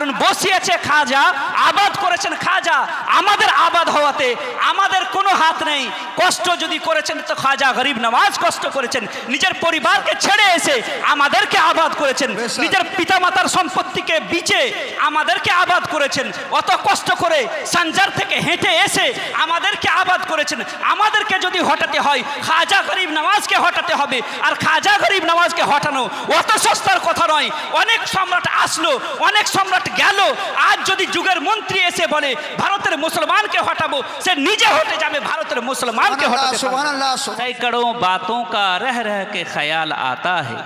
কারণ বসিয়েছে খাজা, আবাদ করেছেন খাজা। আমাদের আবাদ হওয়াতে আমাদের কোনো হাত নেই। কষ্ট যদি করেছেন তো খাজা গরিব নওয়াজ কষ্ট করেছেন, নিজের পরিবারকে ছেড়ে এসে আমাদেরকে আবাদ করেছেন, নিজের পিতামাতার সম্পত্তিকে বিচে আমাদেরকে আবাদ করেছেন, অত কষ্ট করে সঞ্জার থেকে হেঁটে এসে আমাদেরকে আবাদ করেছেন। আমাদেরকে যদি হটাতে হয় খাজা গরিব নওয়াজকে হটাতে হবে। আর খাজা গরিব নওয়াজকে হটানো অত সস্তার কথা নয়। অনেক সম্রাট আসলো, অনেক সম্রাট গেল। আজ যদি যুগের মন্ত্রী এসে বলে ভারতের মুসলমানকে হটাবো, সে নিজে হটে যাবে ভারতের মুসলমানকে হটাতে পারবে। सैकड़ों बातों का रह रह के ख्याल आता है।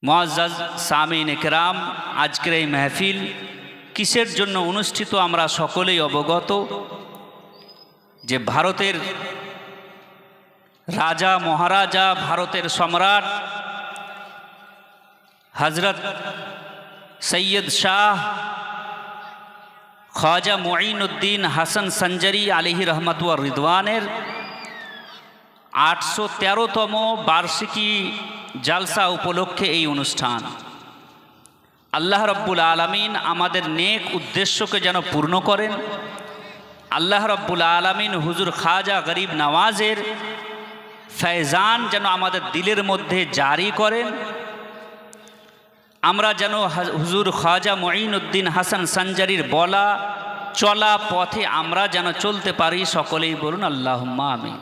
मुअज़्ज़ज़ सामीन इकराम, আজকের এই মাহফিল কিসের জন্য অনুষ্ঠিত আমরা সকলেই অবগত যে ভারতের রাজা মহারাজা, ভারতের সম্রাট হযরত সৈয়দ শাহ খ্বাজা মুঈনুদ্দিন হাসান সঞ্জারি আলাইহি রহমত ওয়া রিদওয়ানের 813তম বার্ষিকী জালসা উপলক্ষে এই অনুষ্ঠান। আল্লাহ রব্বুল আলামিন আমাদের নেক উদ্দেশ্যকে যেন পূর্ণ করেন। আল্লাহ রব্বুল আলামিন হুজুর খাজা গরিব নওয়াজের ফয়জান যেন আমাদের দিলের মধ্যে জারি করেন। আমরা যেন হুজুর খ্বাজা মুঈনুদ্দিন হাসান সঞ্জারির বলা চলা পথে আমরা যেন চলতে পারি। সকলেই বলুন আল্লাহুম্মা আমিন।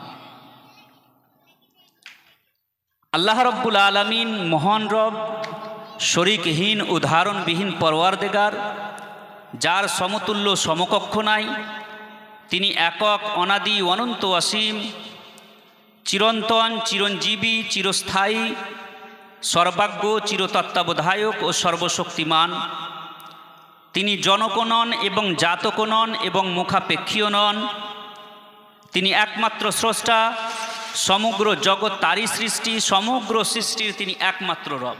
আল্লাহ রব্বুল আলামিন মহান রব, শরীকহীন উদাহরণবিহীন পরওয়ারদিগার, যার সমতুল্য সমকক্ষ নাই। তিনি একক, অনাদি, অনন্ত, অসীম, চিরন্তন, চিরঞ্জীবী, চিরস্থায়ী, সর্বাজ্ঞ, চিরতত্ত্বাবধায়ক ও সর্বশক্তিমান। তিনি জনক নন এবং জাতক নন এবং মুখাপেক্ষীয় নন। তিনি একমাত্র স্রষ্টা। সমগ্র জগৎ তারই সৃষ্টি। সমগ্র সৃষ্টির তিনি একমাত্র রব।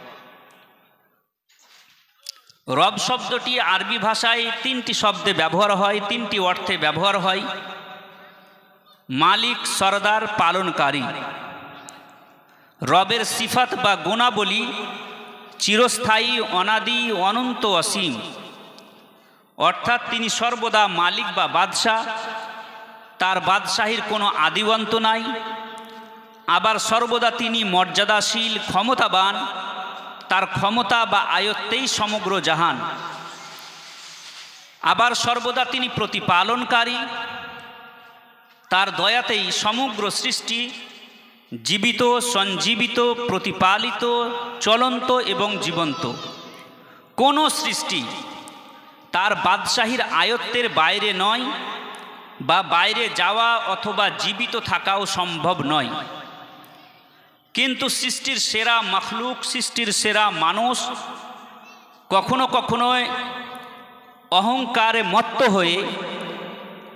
রব শব্দটি আরবি ভাষায় 3টি শব্দে ব্যবহার হয়, 3টি অর্থে ব্যবহার হয়। মালিক, সরদার, পালনকারী। রবের সিফাত বা গুণাবলী চিরস্থায়ী, অনাদি, অনন্ত, অসীম। অর্থাৎ তিনি সর্বদা মালিক বা বাদশাহ। তার বাদশাহীর কোনো আদিবন্ত নাই। আবার সর্বদা তিনি মর্যাদাশীল, ক্ষমতাবান। তার ক্ষমতা বা আয়ত্তেই সমগ্র জাহান। আবার সর্বদা তিনি প্রতিপালনকারী। তার দয়াতেই সমগ্র সৃষ্টি জীবিত, সঞ্জীবিত, প্রতিপালিত, চলন্ত এবং জীবন্ত। কোনো সৃষ্টি তার বাদশাহীর আয়ত্তের বাইরে নয়, বা বাইরে যাওয়া অথবা জীবিত থাকাও সম্ভব নয়। কিন্তু সৃষ্টির সেরা মখলুক, সৃষ্টির সেরা মানুষ কখনো কখনো অহংকারে মত্ত হয়ে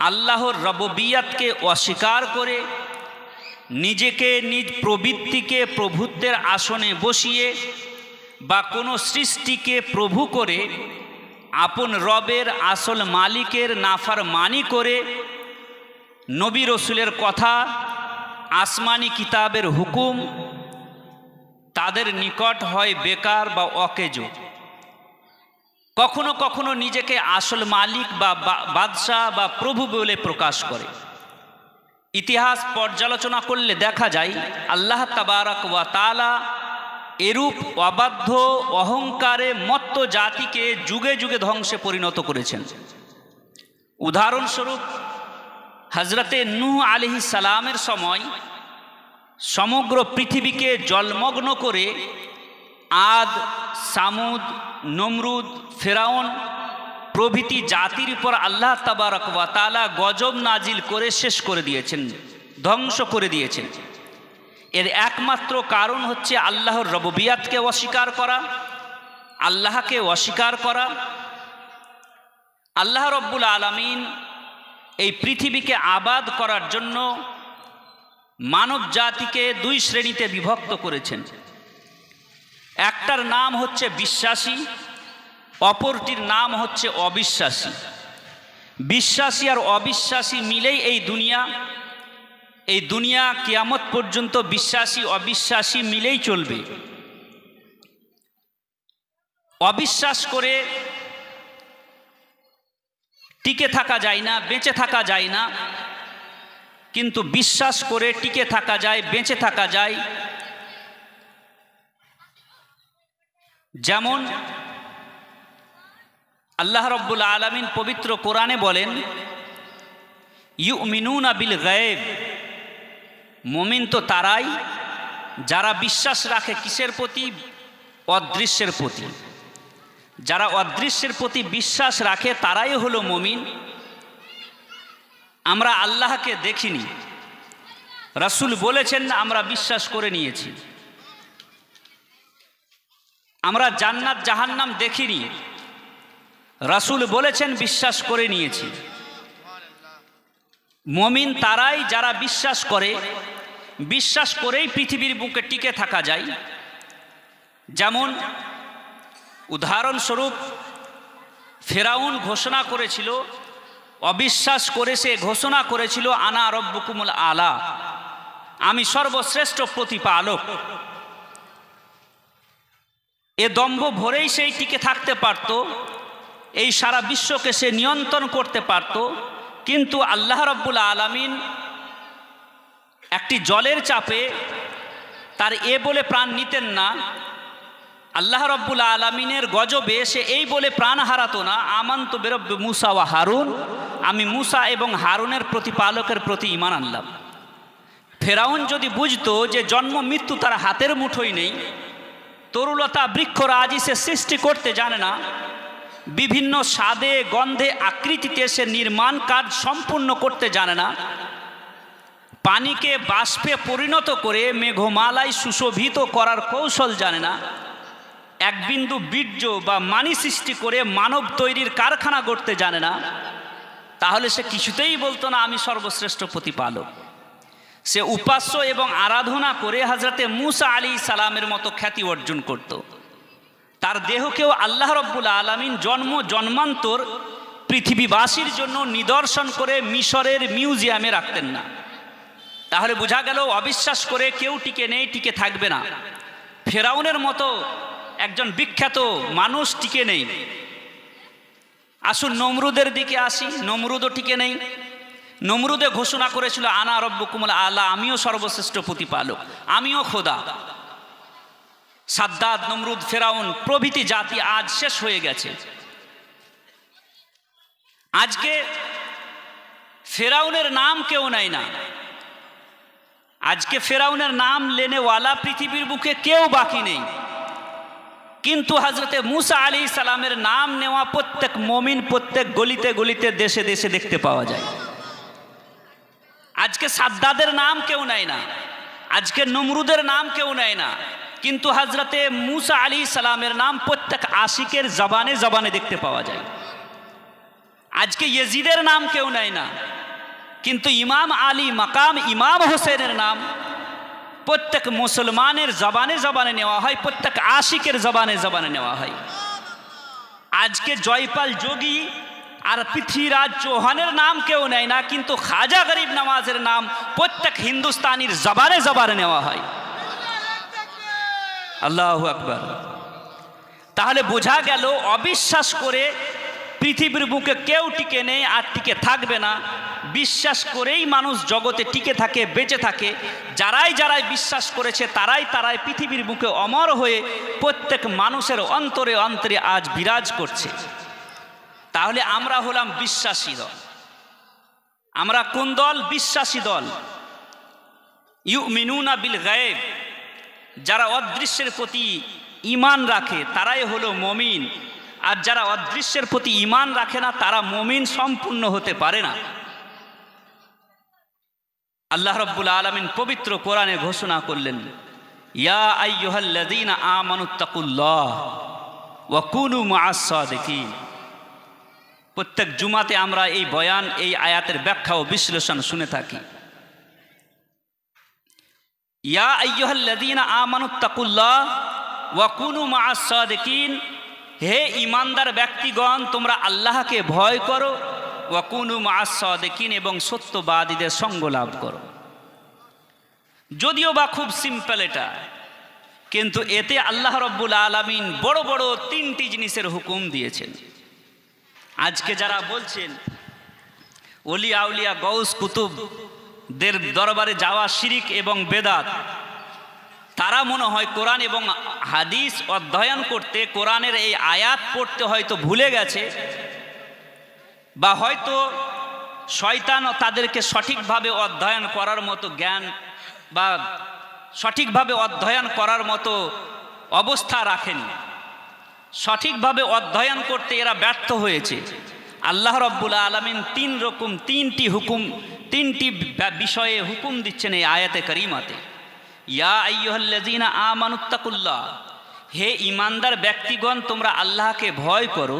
আল্লাহর রব্বিয়াতকে অস্বীকার করে নিজেকে, নিজ প্রবৃত্তিকে প্রভুত্বের আসনে বসিয়ে বা কোনো সৃষ্টিকে প্রভু করে আপন রবের, আসল মালিকের নাফরমানি করে নবী রসুলের কথা, আসমানি কিতাবের হুকুম তাদের নিকট হয় বেকার বা অকেজো। কখনো কখনো নিজেকে আসল মালিক বা বাদশাহ বা প্রভু বলে প্রকাশ করে। ইতিহাস পর্যালোচনা করলে দেখা যায় আল্লাহ তাবারক ওয়া তাআলা এরূপ অবাধ্য, অহংকারে মত্ত জাতিকে যুগে যুগে ধ্বংসে পরিণত করেছেন। উদাহরণস্বরূপ হজরতে নূহ আলাইহিস সালামের সময় সমগ্র পৃথিবীকে জলমগ্ন করে আদ, সামুদ, নমরুদ, ফেরাউন প্রভৃতি জাতির উপর আল্লাহ তাবারক ওয়া তাআলা গজব নাজিল করে শেষ করে দিয়েছেন, ধ্বংস করে দিয়েছেন। এর একমাত্র কারণ হচ্ছে আল্লাহর রব্বিয়াতকে অস্বীকার করা, আল্লাহকে অস্বীকার করা। আল্লাহ রব্বুল আলামিন এই পৃথিবীকে আবাদ করার জন্য মানব জাতিকে 2 শ্রেণীতে বিভক্ত করেছেন। একটার নাম হচ্ছে বিশ্বাসী, অপরটির নাম হচ্ছে অবিশ্বাসী। বিশ্বাসী আর অবিশ্বাসী মিলেই এই দুনিয়া কিয়ামত পর্যন্ত বিশ্বাসী অবিশ্বাসী মিলেই চলবে। অবিশ্বাস করে টিকে থাকা যায় না, বেঁচে থাকা যায় না, কিন্তু বিশ্বাস করে টিকে থাকা যায়, বেঁচে থাকা যায়। যেমন আল্লাহ রাব্বুল আলামিন পবিত্র কোরআনে বলেন, ইউমিনুনা বিল গায়ব, মুমিন তো তারাই যারা বিশ্বাস রাখে কিসের প্রতি? অদৃশ্যের প্রতি। যারা অদৃশ্যের প্রতি বিশ্বাস রাখে তারাই হলো মুমিন। আমরা আল্লাহকে দেখিনি, রাসূল বলেছেন আমরা বিশ্বাস করে নিয়েছি। আমরা জান্নাত জাহান্নাম দেখিনি, রাসূল বলেছেন বিশ্বাস করে নিয়েছি। মুমিন তারাই যারা বিশ্বাস করে, বিশ্বাস করেই পৃথিবীর বুকে টিকে থাকা যায়। যেমন উদাহরণস্বরূপ ফেরাউন ঘোষণা করেছিল, অবিশ্বাস করে সে ঘোষণা করেছিল আনা রব্বুকুমুল আলা, আমি সর্বশ্রেষ্ঠ প্রতিপালক। এ দম্ভ ভরেই সেই টিকে থাকতে পারত, এই সারা বিশ্বকে সে নিয়ন্ত্রণ করতে পারত। কিন্তু আল্লাহ রাব্বুল আলামিন একটি জলের চাপে তার এ বলে প্রাণ নিতেন না। আল্লাহ রাব্বুল আলামিনের গজবে সে এই বলে প্রাণ হারাতো না, আমানতু বিরব্বি মুসা ওয়া হারুন, আমি মুসা এবং হারুনের প্রতিপালকের প্রতি ঈমান আনলাম। ফেরাউন যদি বুঝতো যে জন্ম মৃত্যু তার হাতের মুঠোয় নেই, তরুলতা বৃক্ষরাজি সে সৃষ্টি করতে জানে না, বিভিন্ন স্বাদে গন্ধে আকৃতিতে সে নির্মাণ কাজ সম্পূর্ণ করতে জানে না, পানিকে বাষ্পে পরিণত করে মেঘমালায় সুশোভিত করার কৌশল জানে না, এক বিন্দু বীর্য বা মানি সৃষ্টি করে মানব তৈরির কারখানা গড়তে জানে না, তাহলে সে কিছুতেই বলতো না আমি সর্বশ্রেষ্ঠ প্রতিপালক। সে উপাস্য এবং আরাধনা করে হযরতে মুসা আলাইহিস সালামের মতো খ্যাতি অর্জন করত। তার দেহকেও আল্লাহ রাব্বুল আলামিন জন্ম জন্মান্তর পৃথিবীবাসীর জন্য নিদর্শন করে মিশরের মিউজিয়ামে রাখতেন না। তাহলে বোঝা গেল অবিশ্বাস করে কেউ টিকে নেই, টিকে থাকবে না। ফেরাউনের মতো একজন বিখ্যাত মানুষ টিকে নেই। আসুন নমরুদের দিকে আসি, নমরুদও টিকে নেই। নমরুদে ঘোষণা করেছিল আনা রব্বুকুমুল আলা, আমিও সর্বশ্রেষ্ঠ প্রতিপালক, আমিও খোদা। সাদ্দাদ, নমরুদ, ফেরাউন প্রভৃতি জাতি আজ শেষ হয়ে গেছে। আজকে ফেরাউনের নাম কেউ নেয় না, আজকে ফেরাউনের নাম লেনেওয়ালা পৃথিবীর বুকে কেউ বাকি নেই। কিন্তু হযরতে মুসা আলাইহিস সালামের নাম নেওয়া প্রত্যেক মুমিন প্রত্যেক গলিতে গলিতে দেশে দেশে দেখতে পাওয়া যায়। আজকে সাদ্দাদের নাম কেউ নেয় না, আজকে নমরুদের নাম কেউ নেয় না, কিন্তু হযরতে মুসা আলাইহিস সালামের নাম প্রত্যেক আশিকের জবানে জবানে দেখতে পাওয়া যায়। আজকে ইয়াজিদের নাম কেউ নেয় না, কিন্তু ইমাম আলী মাকাম ইমাম হোসেনের নাম প্রত্যেক মুসলমানের জবানে জবানে নেওয়া হয়, প্রত্যেক আশিকের জবানে জবানে নেওয়া হয়। আজকে জয়পাল যোগী আর পৃথ্বীরাজ চৌহানের নাম কেউ নেয় না, কিন্তু খাজা গরিব নওয়াজের নাম প্রত্যেক হিন্দুস্তানির জবানে জবানে নেওয়া হয়। আল্লাহু আকবার। তাহলে বোঝা গেল অবিশ্বাস করে পৃথিবীর বুকে কেউ টিকে নেই আর টিকে থাকবে না। বিশ্বাস করেই মানুষ জগতে টিকে থাকে, বেঁচে থাকে। যারাই যারাই বিশ্বাস করেছে তারাই তারাই পৃথিবীর বুকে অমর হয়ে প্রত্যেক মানুষের অন্তরে অন্তরে আজ বিরাজ করছে। তাহলে আমরা হলাম বিশ্বাসী দল। আমরা কোন দল? বিশ্বাসী দল। ইউমিনুনা বিল গায়ব, যারা অদৃশ্যের প্রতি ঈমান রাখে তারাই হলো মুমিন। আর যারা অদৃশ্যের প্রতি ঈমান রাখে না তারা মুমিন সম্পূর্ণ হতে পারে না। আল্লাহ রাব্বুল আলামিন পবিত্র কোরআনে ঘোষণা করলেন, ইয়া আইয়ুহাল্লাযীনা আমানুত্তাকুল্লাহ ওয়া কুনু মাআস সাদিকিন। প্রত্যেক জুমাতে আমরা এই বয়ান, এই আয়াতের ব্যাখ্যা ও বিশ্লেষণ শুনে থাকি। ইয়া আইয়ুহাল্লাযীনা আমানুত্তাকুল্লাহ ওয়া কুনু মাআস সাদিকিন, হে ঈমানদার ব্যক্তিগণ তোমরা আল্লাহকে ভয় করো, ওয়া কুনু মাআস সাদিকিন, এবং সত্যবাদীদের সঙ্গ লাভ করো। যদিও বা খুব সিম্পল এটা, কিন্তু এতে আল্লাহ রাব্বুল আলামিন বড় বড় তিনটি জিনিসের হুকুম দিয়েছেন। আজকে যারা বলছেন ওলি আউলিয়া গৌস কুতুবদের দরবারে যাওয়া শিরিক এবং বেদাত, তারা মনে হয় কোরআন এবং হাদিস অধ্যয়ন করতে, কোরআনের এই আয়াত পড়তে হয়তো ভুলে গেছে, বা হয়তো শয়তান তাদেরকে সঠিকভাবে অধ্যয়ন করার মতো জ্ঞান বা সঠিকভাবে অধ্যয়ন করার মতো অবস্থা রাখেনি। সঠিকভাবে অধ্যয়ন করতে এরা ব্যর্থ হয়েছে। আল্লাহ রাব্বুল আলামিন তিনটি বিষয়ে হুকুম দিচ্ছেন এই আয়াতে কারিমাতে। ইয়া আইয়ুহাল্লাযীনা আমানুত্তাকুল্লাহ, হে ঈমানদার ব্যক্তিগণ তোমরা আল্লাহকে ভয় করো,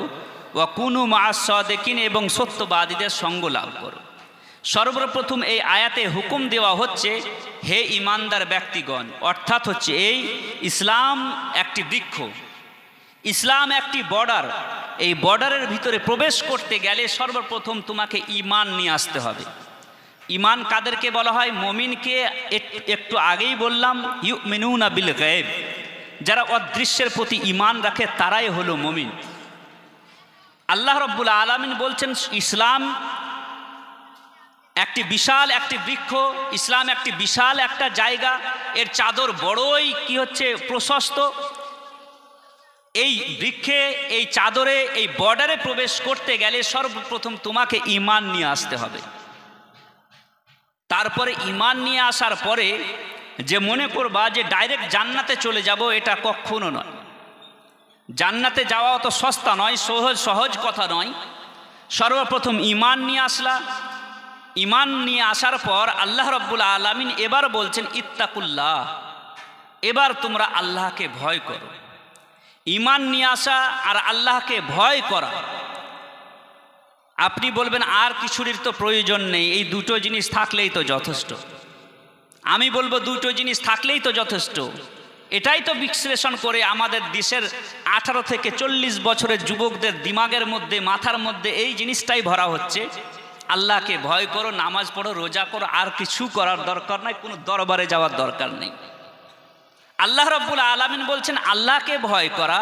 ওয়া কুনু মা'আস সাদিকিন, এবং সত্যবাদীদের সঙ্গ লাভ করো। সর্বপ্রথম এই আয়াতে হুকুম দেওয়া হচ্ছে হে ঈমানদার ব্যক্তিগণ, অর্থাৎ হচ্ছে এই ইসলাম একটি বৃক্ষ, ইসলাম একটি বর্ডার। এই বর্ডারের ভিতরে প্রবেশ করতে গেলে সর্বপ্রথম তোমাকে ঈমান নিয়ে আসতে হবে। ঈমান কাদেরকে বলা হয়? মুমিনকে। একটু আগেই বললাম ইউমিনুনা বিল গায়ব, যারা অদৃশ্যের প্রতি ঈমান রাখে তারাই হলো মুমিন। আল্লাহ রাব্বুল আলামিন বলছেন ইসলাম একটি বিশাল একটি বৃক্ষ, ইসলাম একটি বিশাল একটা জায়গা, এর চাদর বড়ই প্রশস্ত। এই বৃক্ষে, এই চাদরে, এই বর্ডারে প্রবেশ করতে গেলে সর্বপ্রথম তোমাকে ঈমান নিয়ে আসতে হবে। তারপরে ঈমান নিয়ে আসার পরে যে মনে করবা যে ডাইরেক্ট জান্নাতে চলে যাব, এটা কখনো নয়। জান্নাতে যাওয়া অত সস্তা নয়, সহজ কথা নয়। সর্বপ্রথম ঈমান নিয়ে আসলা। ঈমান নিয়ে আসার পর আল্লাহ রাব্বুল আলামিন এবার বলছেন ইত্তাকুল্লাহ, এবার তোমরা আল্লাহকে ভয় করো। ঈমান নিয়ে আসা আর আল্লাহকে ভয় করা। আপনি বলবেন আর কিছুরই তো প্রয়োজন নেই, এই দুটো জিনিস থাকলেই তো যথেষ্ট। আমি বলবো দুটো জিনিস থাকলেই তো যথেষ্ট। এটাই তো বিশ্লেষণ করে আমাদের দেশের 18 থেকে 40 বছরের যুবকদের দিমাগের মধ্যে, মাথার মধ্যে এই জিনিসটাই ভরা হচ্ছে, আল্লাহকে ভয় করো, নামাজ পড়ো, রোজা করো, আর কিছু করার দরকার নাই, কোনো দরবারে যাওয়ার দরকার নেই। আল্লাহ রাব্বুল আলামিন বলছেন আল্লাহকে ভয় করা,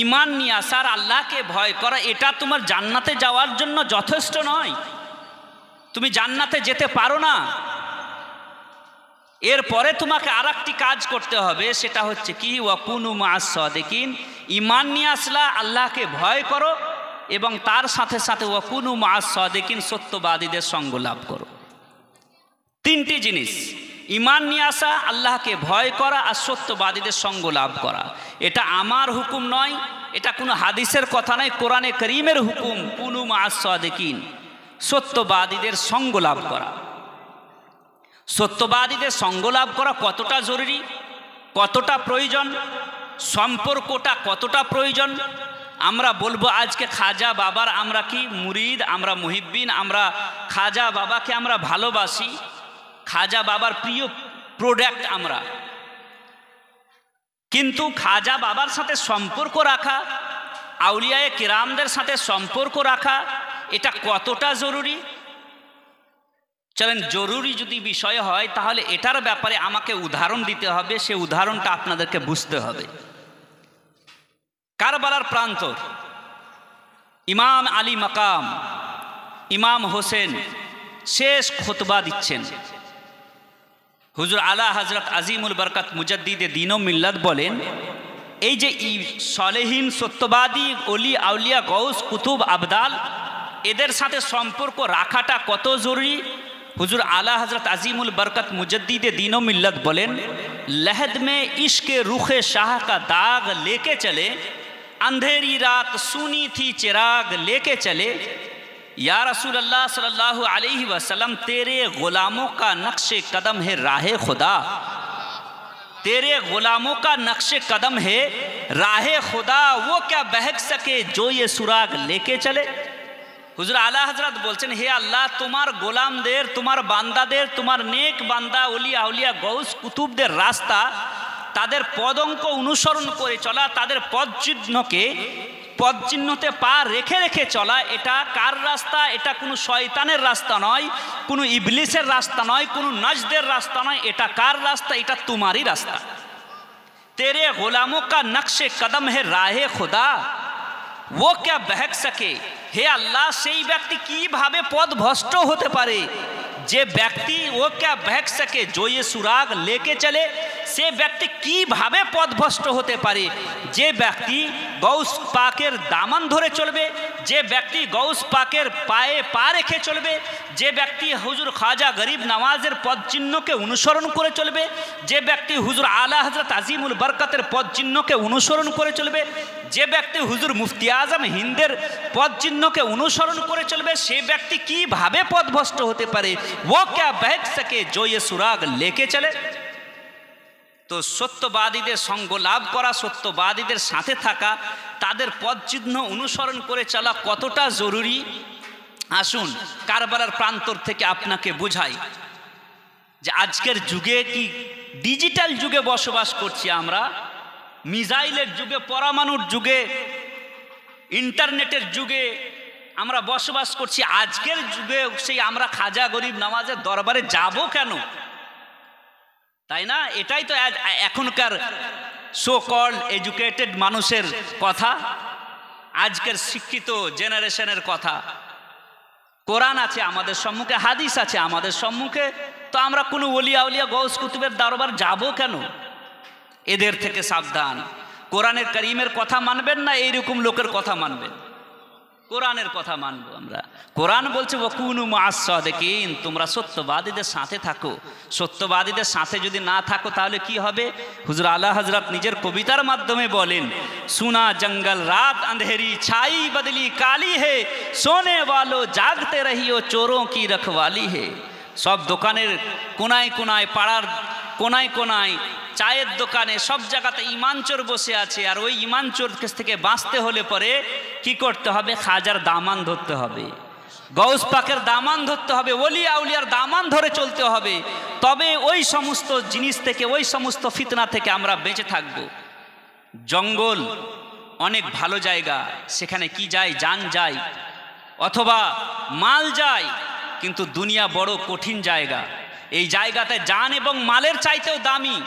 ঈমান নিয়ে আসা আর আল্লাহকে ভয় করা, এটা তোমার জান্নাতে যাওয়ার জন্য যথেষ্ট নয়। তুমি জান্নাতে যেতে পারো না। এরপরে তোমাকে আর একটি কাজ করতে হবে, সেটা হচ্ছে কি? ওয়া কুনু মা'আস সাদিকিন। ঈমান নিয়ে আসলা, আল্লাহকে ভয় করো, এবং তার সাথে সাথে ওয়া কুনু মা'আস সাদিকিন, সত্যবাদীদের সঙ্গ লাভ করো। তিনটি জিনিস, ঈমান নিয়ে আসা, আল্লাহকে ভয় করা আর সত্যবাদীদের সঙ্গ লাভ করা। এটা আমার হুকুম নয়, এটা কোনো হাদিসের কথা নয়, কোরআনে কারীমের হুকুম। কুনু মা'আস সাদিকিন, সত্যবাদীদের সঙ্গ লাভ করা। সত্যবাদীদের সঙ্গ লাভ করা কতটা জরুরি, কতটা প্রয়োজন, সম্পর্কটা কতটা প্রয়োজন। আমরা বলবো আজকে খাজা বাবার আমরা কি মুরিদ, আমরা মুহিব্বিন, আমরা খাজা বাবাকে আমরা ভালোবাসি, খাজা বাবার প্রিয় প্রোডাক্ট আমরা। কিন্তু খাজা বাবার সাথে সম্পর্ক রাখা, আউলিয়ায়ে কিরামদের সাথে সম্পর্ক রাখা, এটা কতটা জরুরি। চলেন, জরুরি যদি বিষয় হয় তাহলে এটার ব্যাপারে আমাকে উদাহরণ দিতে হবে, সে উদাহরণটা আপনাদেরকে বুঝতে হবে। কারবালার প্রান্তর, ইমাম আলী মাকাম, ইমাম হোসেন শেষ খুতবা দিচ্ছেন। হুজুর আলা হযরত আজিমুল বরকত মুজাদ্দিদে দ্বীন ও মিল্লাত বলেন, এই যে সালেহীন, সত্যবাদী, ওলি আউলিয়া, গৌস, কুতুব, আবদাল, এদের সাথে সম্পর্ক রাখাটা কত জরুরি। হুজুর আলা হযরত আজিমুল বরকত মুজাদ্দিদে দ্বীন ও মিল্লাত বলেন, लहद में इश्क रुखे शाह का दाग लेके चले, अंधेरी रात सुनी थी चिराग लेके चले, या रसूल अल्लाह सल्लल्लाहु अलैहि वसल्लम तेरे गुलामों का नक्शे कदम है राहे खुदा, तेरे गुलामों का नक्शे कदम है राहे खुदा, वो क्या बहक सके जो ये सुराग लेके चले। হুজুর আলা হযরত বলছেন, হে আল্লাহ, তোমার গোলামদের, তোমার বান্দাদের, তোমার নেক বান্দা ওলি আউলিয়া গৌস কুতুবদের রাস্তা, তাদের পদঙ্ক অনুসরণ করে চলা, তাদের পদচিহ্নতে পা রেখে রেখে চলা, এটা কার রাস্তা? এটা কোনো শয়তানের রাস্তা নয়, কোনো ইবলিসের রাস্তা নয়, কোনো নাজদের রাস্তা নয়। এটা কার রাস্তা? এটা তোমারই রাস্তা। तेरे गुलामों का नक्शे कदम है राहे खुदा, वो क्या बहक सके। हे আল্লাহ, সেই ব্যক্তি কিভাবে পথভ্রষ্ট হতে পারে, যে ব্যক্তি ও क्या बहक सके जो ये सुराग लेके चले, সে ব্যক্তি কিভাবে পথভ্রষ্ট হতে পারে, যে ব্যক্তি গৌস পাকের দামান ধরে চলবে, যে ব্যক্তি গৌস পাকের পায়ে পা রেখে চলবে, যে ব্যক্তি হুজুর খাজা গরিব নওয়াজের পদ চিহ্নকে অনুসরণ করে চলবে, যে ব্যক্তি হুজুর আলা হযরত আজিমুল বরকতের পদ চিহ্নকে অনুসরণ করে চলবে, যে ব্যক্তি হুজুর মুফতি আজম হিন্দের পদ চিহ্নকে অনুসরণ করে চলবে, সে ব্যক্তি কিভাবে পথভ্রষ্ট হতে পারে। वो क्या बहक सके जो ये सुराग लेके चले। তো সত্যবাদীদের সঙ্গ লাভ করা, সত্যবাদীদের সাথে থাকা, তাদের পথ চিহ্ন অনুসরণ করে চলা কতটা জরুরি, আসুন কারবালার প্রান্তর থেকে আপনাকে বোঝাই যে আজকের যুগে কি ডিজিটাল যুগে বসবাস করছি আমরা, মিসাইলের যুগে, পরমাণুর যুগে, ইন্টারনেটের যুগে আমরা বসবাস করছি। আজকের যুগে সেই আমরা খাজা গরিব নওয়াজের দরবারে যাব কেন, তাই না? এটাই তো এখনকার সো কল্ড এডুকেটেড মানুষের কথা, আজকের শিক্ষিত জেনারেশনের কথা। কোরআন আছে আমাদের সম্মুখে, হাদিস আছে আমাদের সম্মুখে, তো আমরা কোনো ওলিয়া উলিয়া গৌস কুতুবের দরবার যাব কেন? এদের থেকে সাবধান। কোরআনের করিমের কথা মানবেন না এইরকম লোকের কথা মানবেন? কোরআনের কথা মানবো আমরা। কোরআন বলছে ওয়াকুনু মাআস সাদিকিন, তোমরা সত্যবাদীদের সাথে থাকো। সত্যবাদীদের সাথে যদি না থাকো তাহলে কি হবে? হুজুর আলা হযরত নিজের কবিতার মাধ্যমে বলেন, সুনা জঙ্গল রাত अंधेरी ছাই বদলি কালি হে, সোনে वालो জাগতে রহিও চোরোं की रखवाली है। সব দোকানের কোনায় কোনায়, পাড়ার কোনায় কোনায়, চায়ের দোকানে, সব জায়গাতে ইমান চোর বসে আছে। আর ওই ইমান চোর থেকে বাঁচতে হলে পরে কি করতে হবে? খাজার দামান ধরতে হবে, গৌস পাকের দামান ধরতে হবে, ওলি আউলিয়ার দামান ধরে চলতে হবে। তবে ওই সমস্ত জিনিস থেকে, ওই সমস্ত ফিতনা থেকে আমরা বেঁচে থাকব। জঙ্গল অনেক ভালো জায়গা, সেখানে কি যায়? জান যায় অথবা মাল যায়, কিন্তু দুনিয়া বড় কঠিন জায়গা। এই জায়গাতে জান এবং মালের চাইতেও দামি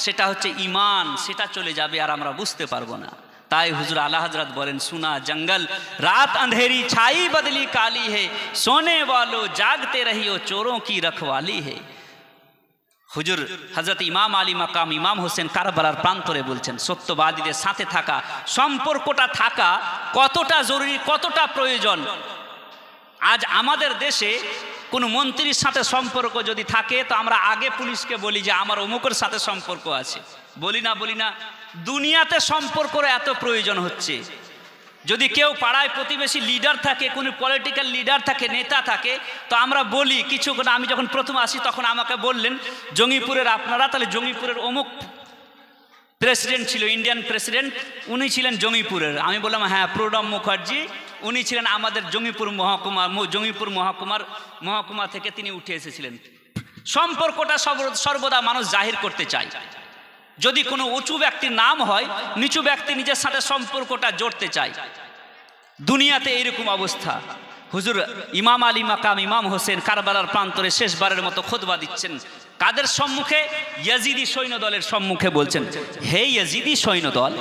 সেটা হচ্ছে ইমান, সেটা চলে যাবে আর আমরা বুঝতে পারবো না। তাই হুজুর আলা হযরত বলেন, সুনা জঙ্গল রাত अंधेरी ছাই বদলি কালি হে, সোনে वालो জাগতে রহিও চোরোं की रखवाली है। হুজুর হযরত ইমাম আলী মাকাম ইমাম হোসেন কারবালার প্রান্তরে বলছেন, সত্যবাদীদের সাথে থাকা, সম্পর্কটা থাকা কতটা জরুরি, কতটা প্রয়োজন। আজ আমাদের দেশে কোনো মন্ত্রীর সাথে সম্পর্ক যদি থাকে তো আমরা আগে পুলিশকে বলি যে আমার অমুকের সাথে সম্পর্ক আছে, বলি না? বলি না? দুনিয়াতে সম্পর্কর এত প্রয়োজন হচ্ছে। যদি কেউ পাড়ায় প্রতিবেশী লিডার থাকে, কোনো পলিটিক্যাল লিডার থাকে, নেতা থাকে, তো আমরা বলি কিছু। আমি যখন প্রথম আসি তখন আমাকে বললেন, জঙ্গিপুরের আপনারা, তাহলে জঙ্গিপুরের অমুক প্রেসিডেন্ট ছিল, ইন্ডিয়ান প্রেসিডেন্ট, উনি ছিলেন জঙ্গিপুরের। আমি বললাম হ্যাঁ, প্রণব মুখার্জি, উনি ছিলেন আমাদের জঙ্গিপুর মহকুমা থেকে তিনি উঠে এসেছিলেন। সম্পর্কটা সর্বদা মানুষ জাহির করতে চায়। যদি কোনো উঁচু ব্যক্তির নাম হয়, নিচু ব্যক্তি নিজের সাথে সম্পর্কটা জড়তে চায়। দুনিয়াতে এইরকম অবস্থা। হুজুর ইমাম আলী মাকাম ইমাম হোসেন কারবালার প্রান্তরে শেষবারের মতো খুতবা দিচ্ছেন। কাদের সম্মুখে? ইয়াজিদি সৈন্যদলের সম্মুখে বলছেন, হে ইয়াজিদি সৈন্যদল,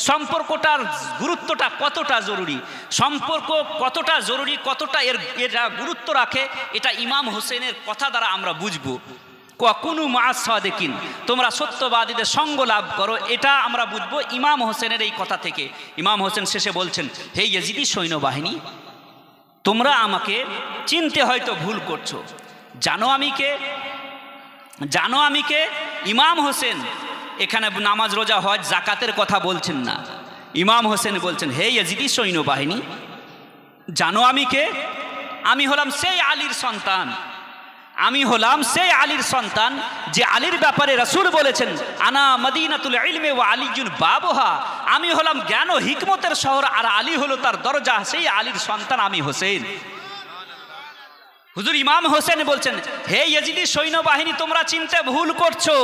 সম্পর্কটার গুরুত্বটা কতটা জরুরি, সম্পর্ক কতটা জরুরি, কতটা এরা গুরুত্ব রাখে, এটা ইমাম হোসেনের কথা দ্বারা আমরা বুঝবো। কুনু মাআস সাদিকিন, তোমরা সত্যবাদীদের সঙ্গ লাভ করো, এটা আমরা বুঝবো ইমাম হোসেনের এই কথা থেকে। ইমাম হোসেন শেষে বলছেন, হে ইয়াজিদি সৈন্যবাহিনী, তোমরা আমাকে চিনতে হয়তো ভুল করছো। জানো আমি কে? ইমাম হোসেন এখানে নামাজ, রোজা, হজ, জাকাতের কথা বলছেন না। ইমাম হোসেন বলছেন, হে ইয়াজিদি সৈন্যবাহিনী, জানো আমি কে? আমি হলাম সেই আলীর সন্তান, যে আলীর ব্যাপারে রাসূল বলেছেন, আনা মদিনাতুল ইলমি ওয়া আলিয়ুন বাবুহা, আমি হলাম জ্ঞান ও হিকমতের শহর আর আলী হলো তার দরজা। সেই আলীর সন্তান আমি হোসেন। হুজুর ইমাম হোসেন বলছেন, হে ইয়াজিদি সৈন্যবাহিনী, তোমরা চিনতে ভুল করছো।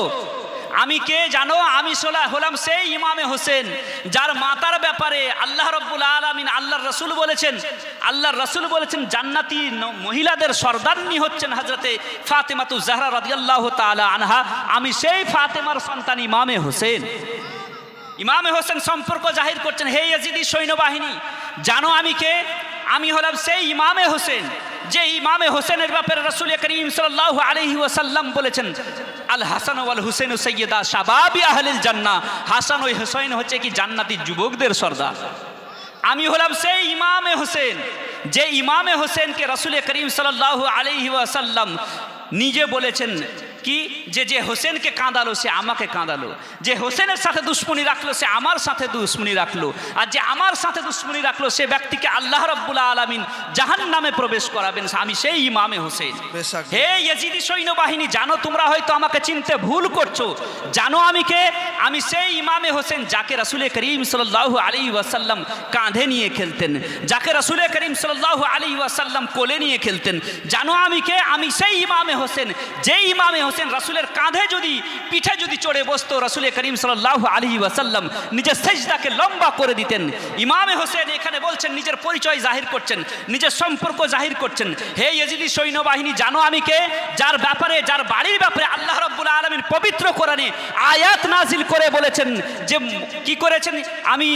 আমি কে জানো? আমি হলাম সেই ইমামে হোসেন যার মাতার ব্যাপারে আল্লাহ রাব্বুল আলামিন আল্লাহর রাসূল বলেছেন জান্নাতি মহিলাদের সর্দারনি হচ্ছেন হযরতে ফাতেমাতু জাহরা রাদিয়াল্লাহু তাআলা আনহা। আমি সেই ফাতেমার সন্তান ইমামে হোসেন। ইমামে হোসেন সম্পর্ক জাহির করছেন, হে ইয়াজিদি সৈন্যবাহিনী জানো আমি কে? আমি হলাম সেই ইমামে হোসেন যে ইমামে হোসেনের ব্যাপারে রাসূল করিম সাল্লাল্লাহু আলাইহি ওয়াসাল্লাম বলেছেন আল হাসান ওয়াল হুসাইন সাইয়্যিদা শাবাবি আহলিল জান্নাহ। হাসান ও হুসাইন হচ্ছে কি জান্নাতি যুবকদের সর্দার। আমি হলাম সেই ইমামে হোসেন যে ইমামে হোসেনকে রাসূল করিম সাল্লাল্লাহু আলাইহি ওয়াসাল্লাম নিজে বলেছেন কি যে হোসেনকে কাঁদালো সে আমাকে কাঁদালো, যে হোসেনের সাথে দুশ্মনী রাখলো সে আমার সাথে দুশ্মনী রাখলো, আর যে আমার সাথে দুশ্মনী রাখলো সে ব্যক্তিকে আল্লাহ রাব্বুল আলামিন জাহান্নামে প্রবেশ করাবেন। আমি সেই ইমামে হোসেন। হে ইয়াজিদি সৈন্যবাহিনী জানো তোমরা হয়তো আমাকে চিনতে ভুল করছো, জানো আমি কে? আমি সেই ইমামে হোসেন যাকে রাসূল করিম সাল্লাল্লাহু আলাইহি ওয়াসাল্লাম কাঁধে নিয়ে খেলতেন, যাকে রাসূল করিম সাল্লাল্লাহু আলাইহি ওয়াসাল্লাম কোলে নিয়ে খেলতেন। জানো আমি কে? আমি সেই ইমামে হোসেন যে ইমামে হোসেন রাসূলের কাঁধে যদি পিঠে যদি চড়ে বসতো রাসূল করিম সাল্লাল্লাহু আলাইহি ওয়াসাল্লাম নিজের সেজদাকে লম্বা করে দিতেন। ইমামে হোসেন এখানে বলছেন নিজের পরিচয় জাহির করছেন, নিজের সম্পর্ক জাহির করছেন। হে ইয়াজিদি সৈন্যবাহিনী জানো আমি কে? যার ব্যাপারে যার বাড়ির ব্যাপারে আল্লাহ রাব্বুল আলামিন পবিত্র কোরআনে আয়াত নাজিল করে বলেছেন যে কি করেছেন? আমি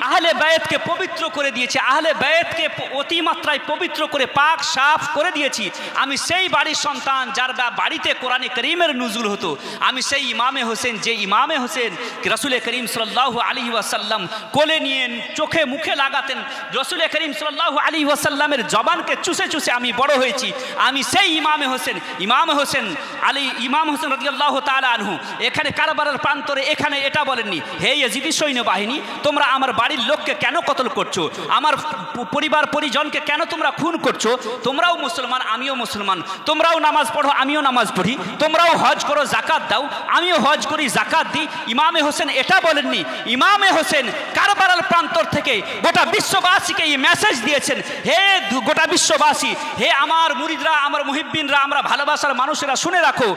আহলে বায়াতকে পবিত্র করে দিয়েছি, আহলে বায়াতকে অতিমাত্রায় পবিত্র করে পাক সাফ করে দিয়েছি। আমি সেই বাড়ির সন্তান যার বাড়িতে কোরআনে কারীমের নুজুল হতো। আমি সেই ইমামে হোসেন যে ইমামে হোসেন রাসূল করিম সাল্লাল্লাহু আলাইহি ওয়াসাল্লাম কোলে নিয়ে চোখে মুখে লাগাতেন। রাসূল করিম সাল্লাল্লাহু আলাইহি ওয়াসাল্লামের জবানকে চুষে চুষে আমি বড় হয়েছি। আমি সেই ইমামে হোসেন, ইমাম হোসেন রাদিয়াল্লাহু তাআলা আনহু। এখানে কারবালার প্রান্তরে এখানে এটা বলেননি, হে ইয়াজিদি সৈন্যবাহিনী তোমরা আমার বাড়ির লোককে কেন কতল করছো, আমার পরিবার পরিজনকে কেন তোমরা খুন করছো? তোমরাও মুসলমান আমিও মুসলমান, তোমরাও নামাজ পড়ো আমিও নামাজ পড়ি, তোমরাও হজ করো জাকাত দাও আমিও হজ করি জাকাত দিই। ইমামে হোসেন এটা বলেননি। ইমামে হোসেন কারবালার প্রান্তর থেকে গোটা বিশ্ববাসীকে এই মেসেজ দিয়েছেন, হে গোটা বিশ্ববাসী, হে আমার মুরিদরা, আমার মুহিব্বিনরা, আমরা ভালোবাসার মানুষেরা শুনে রাখো,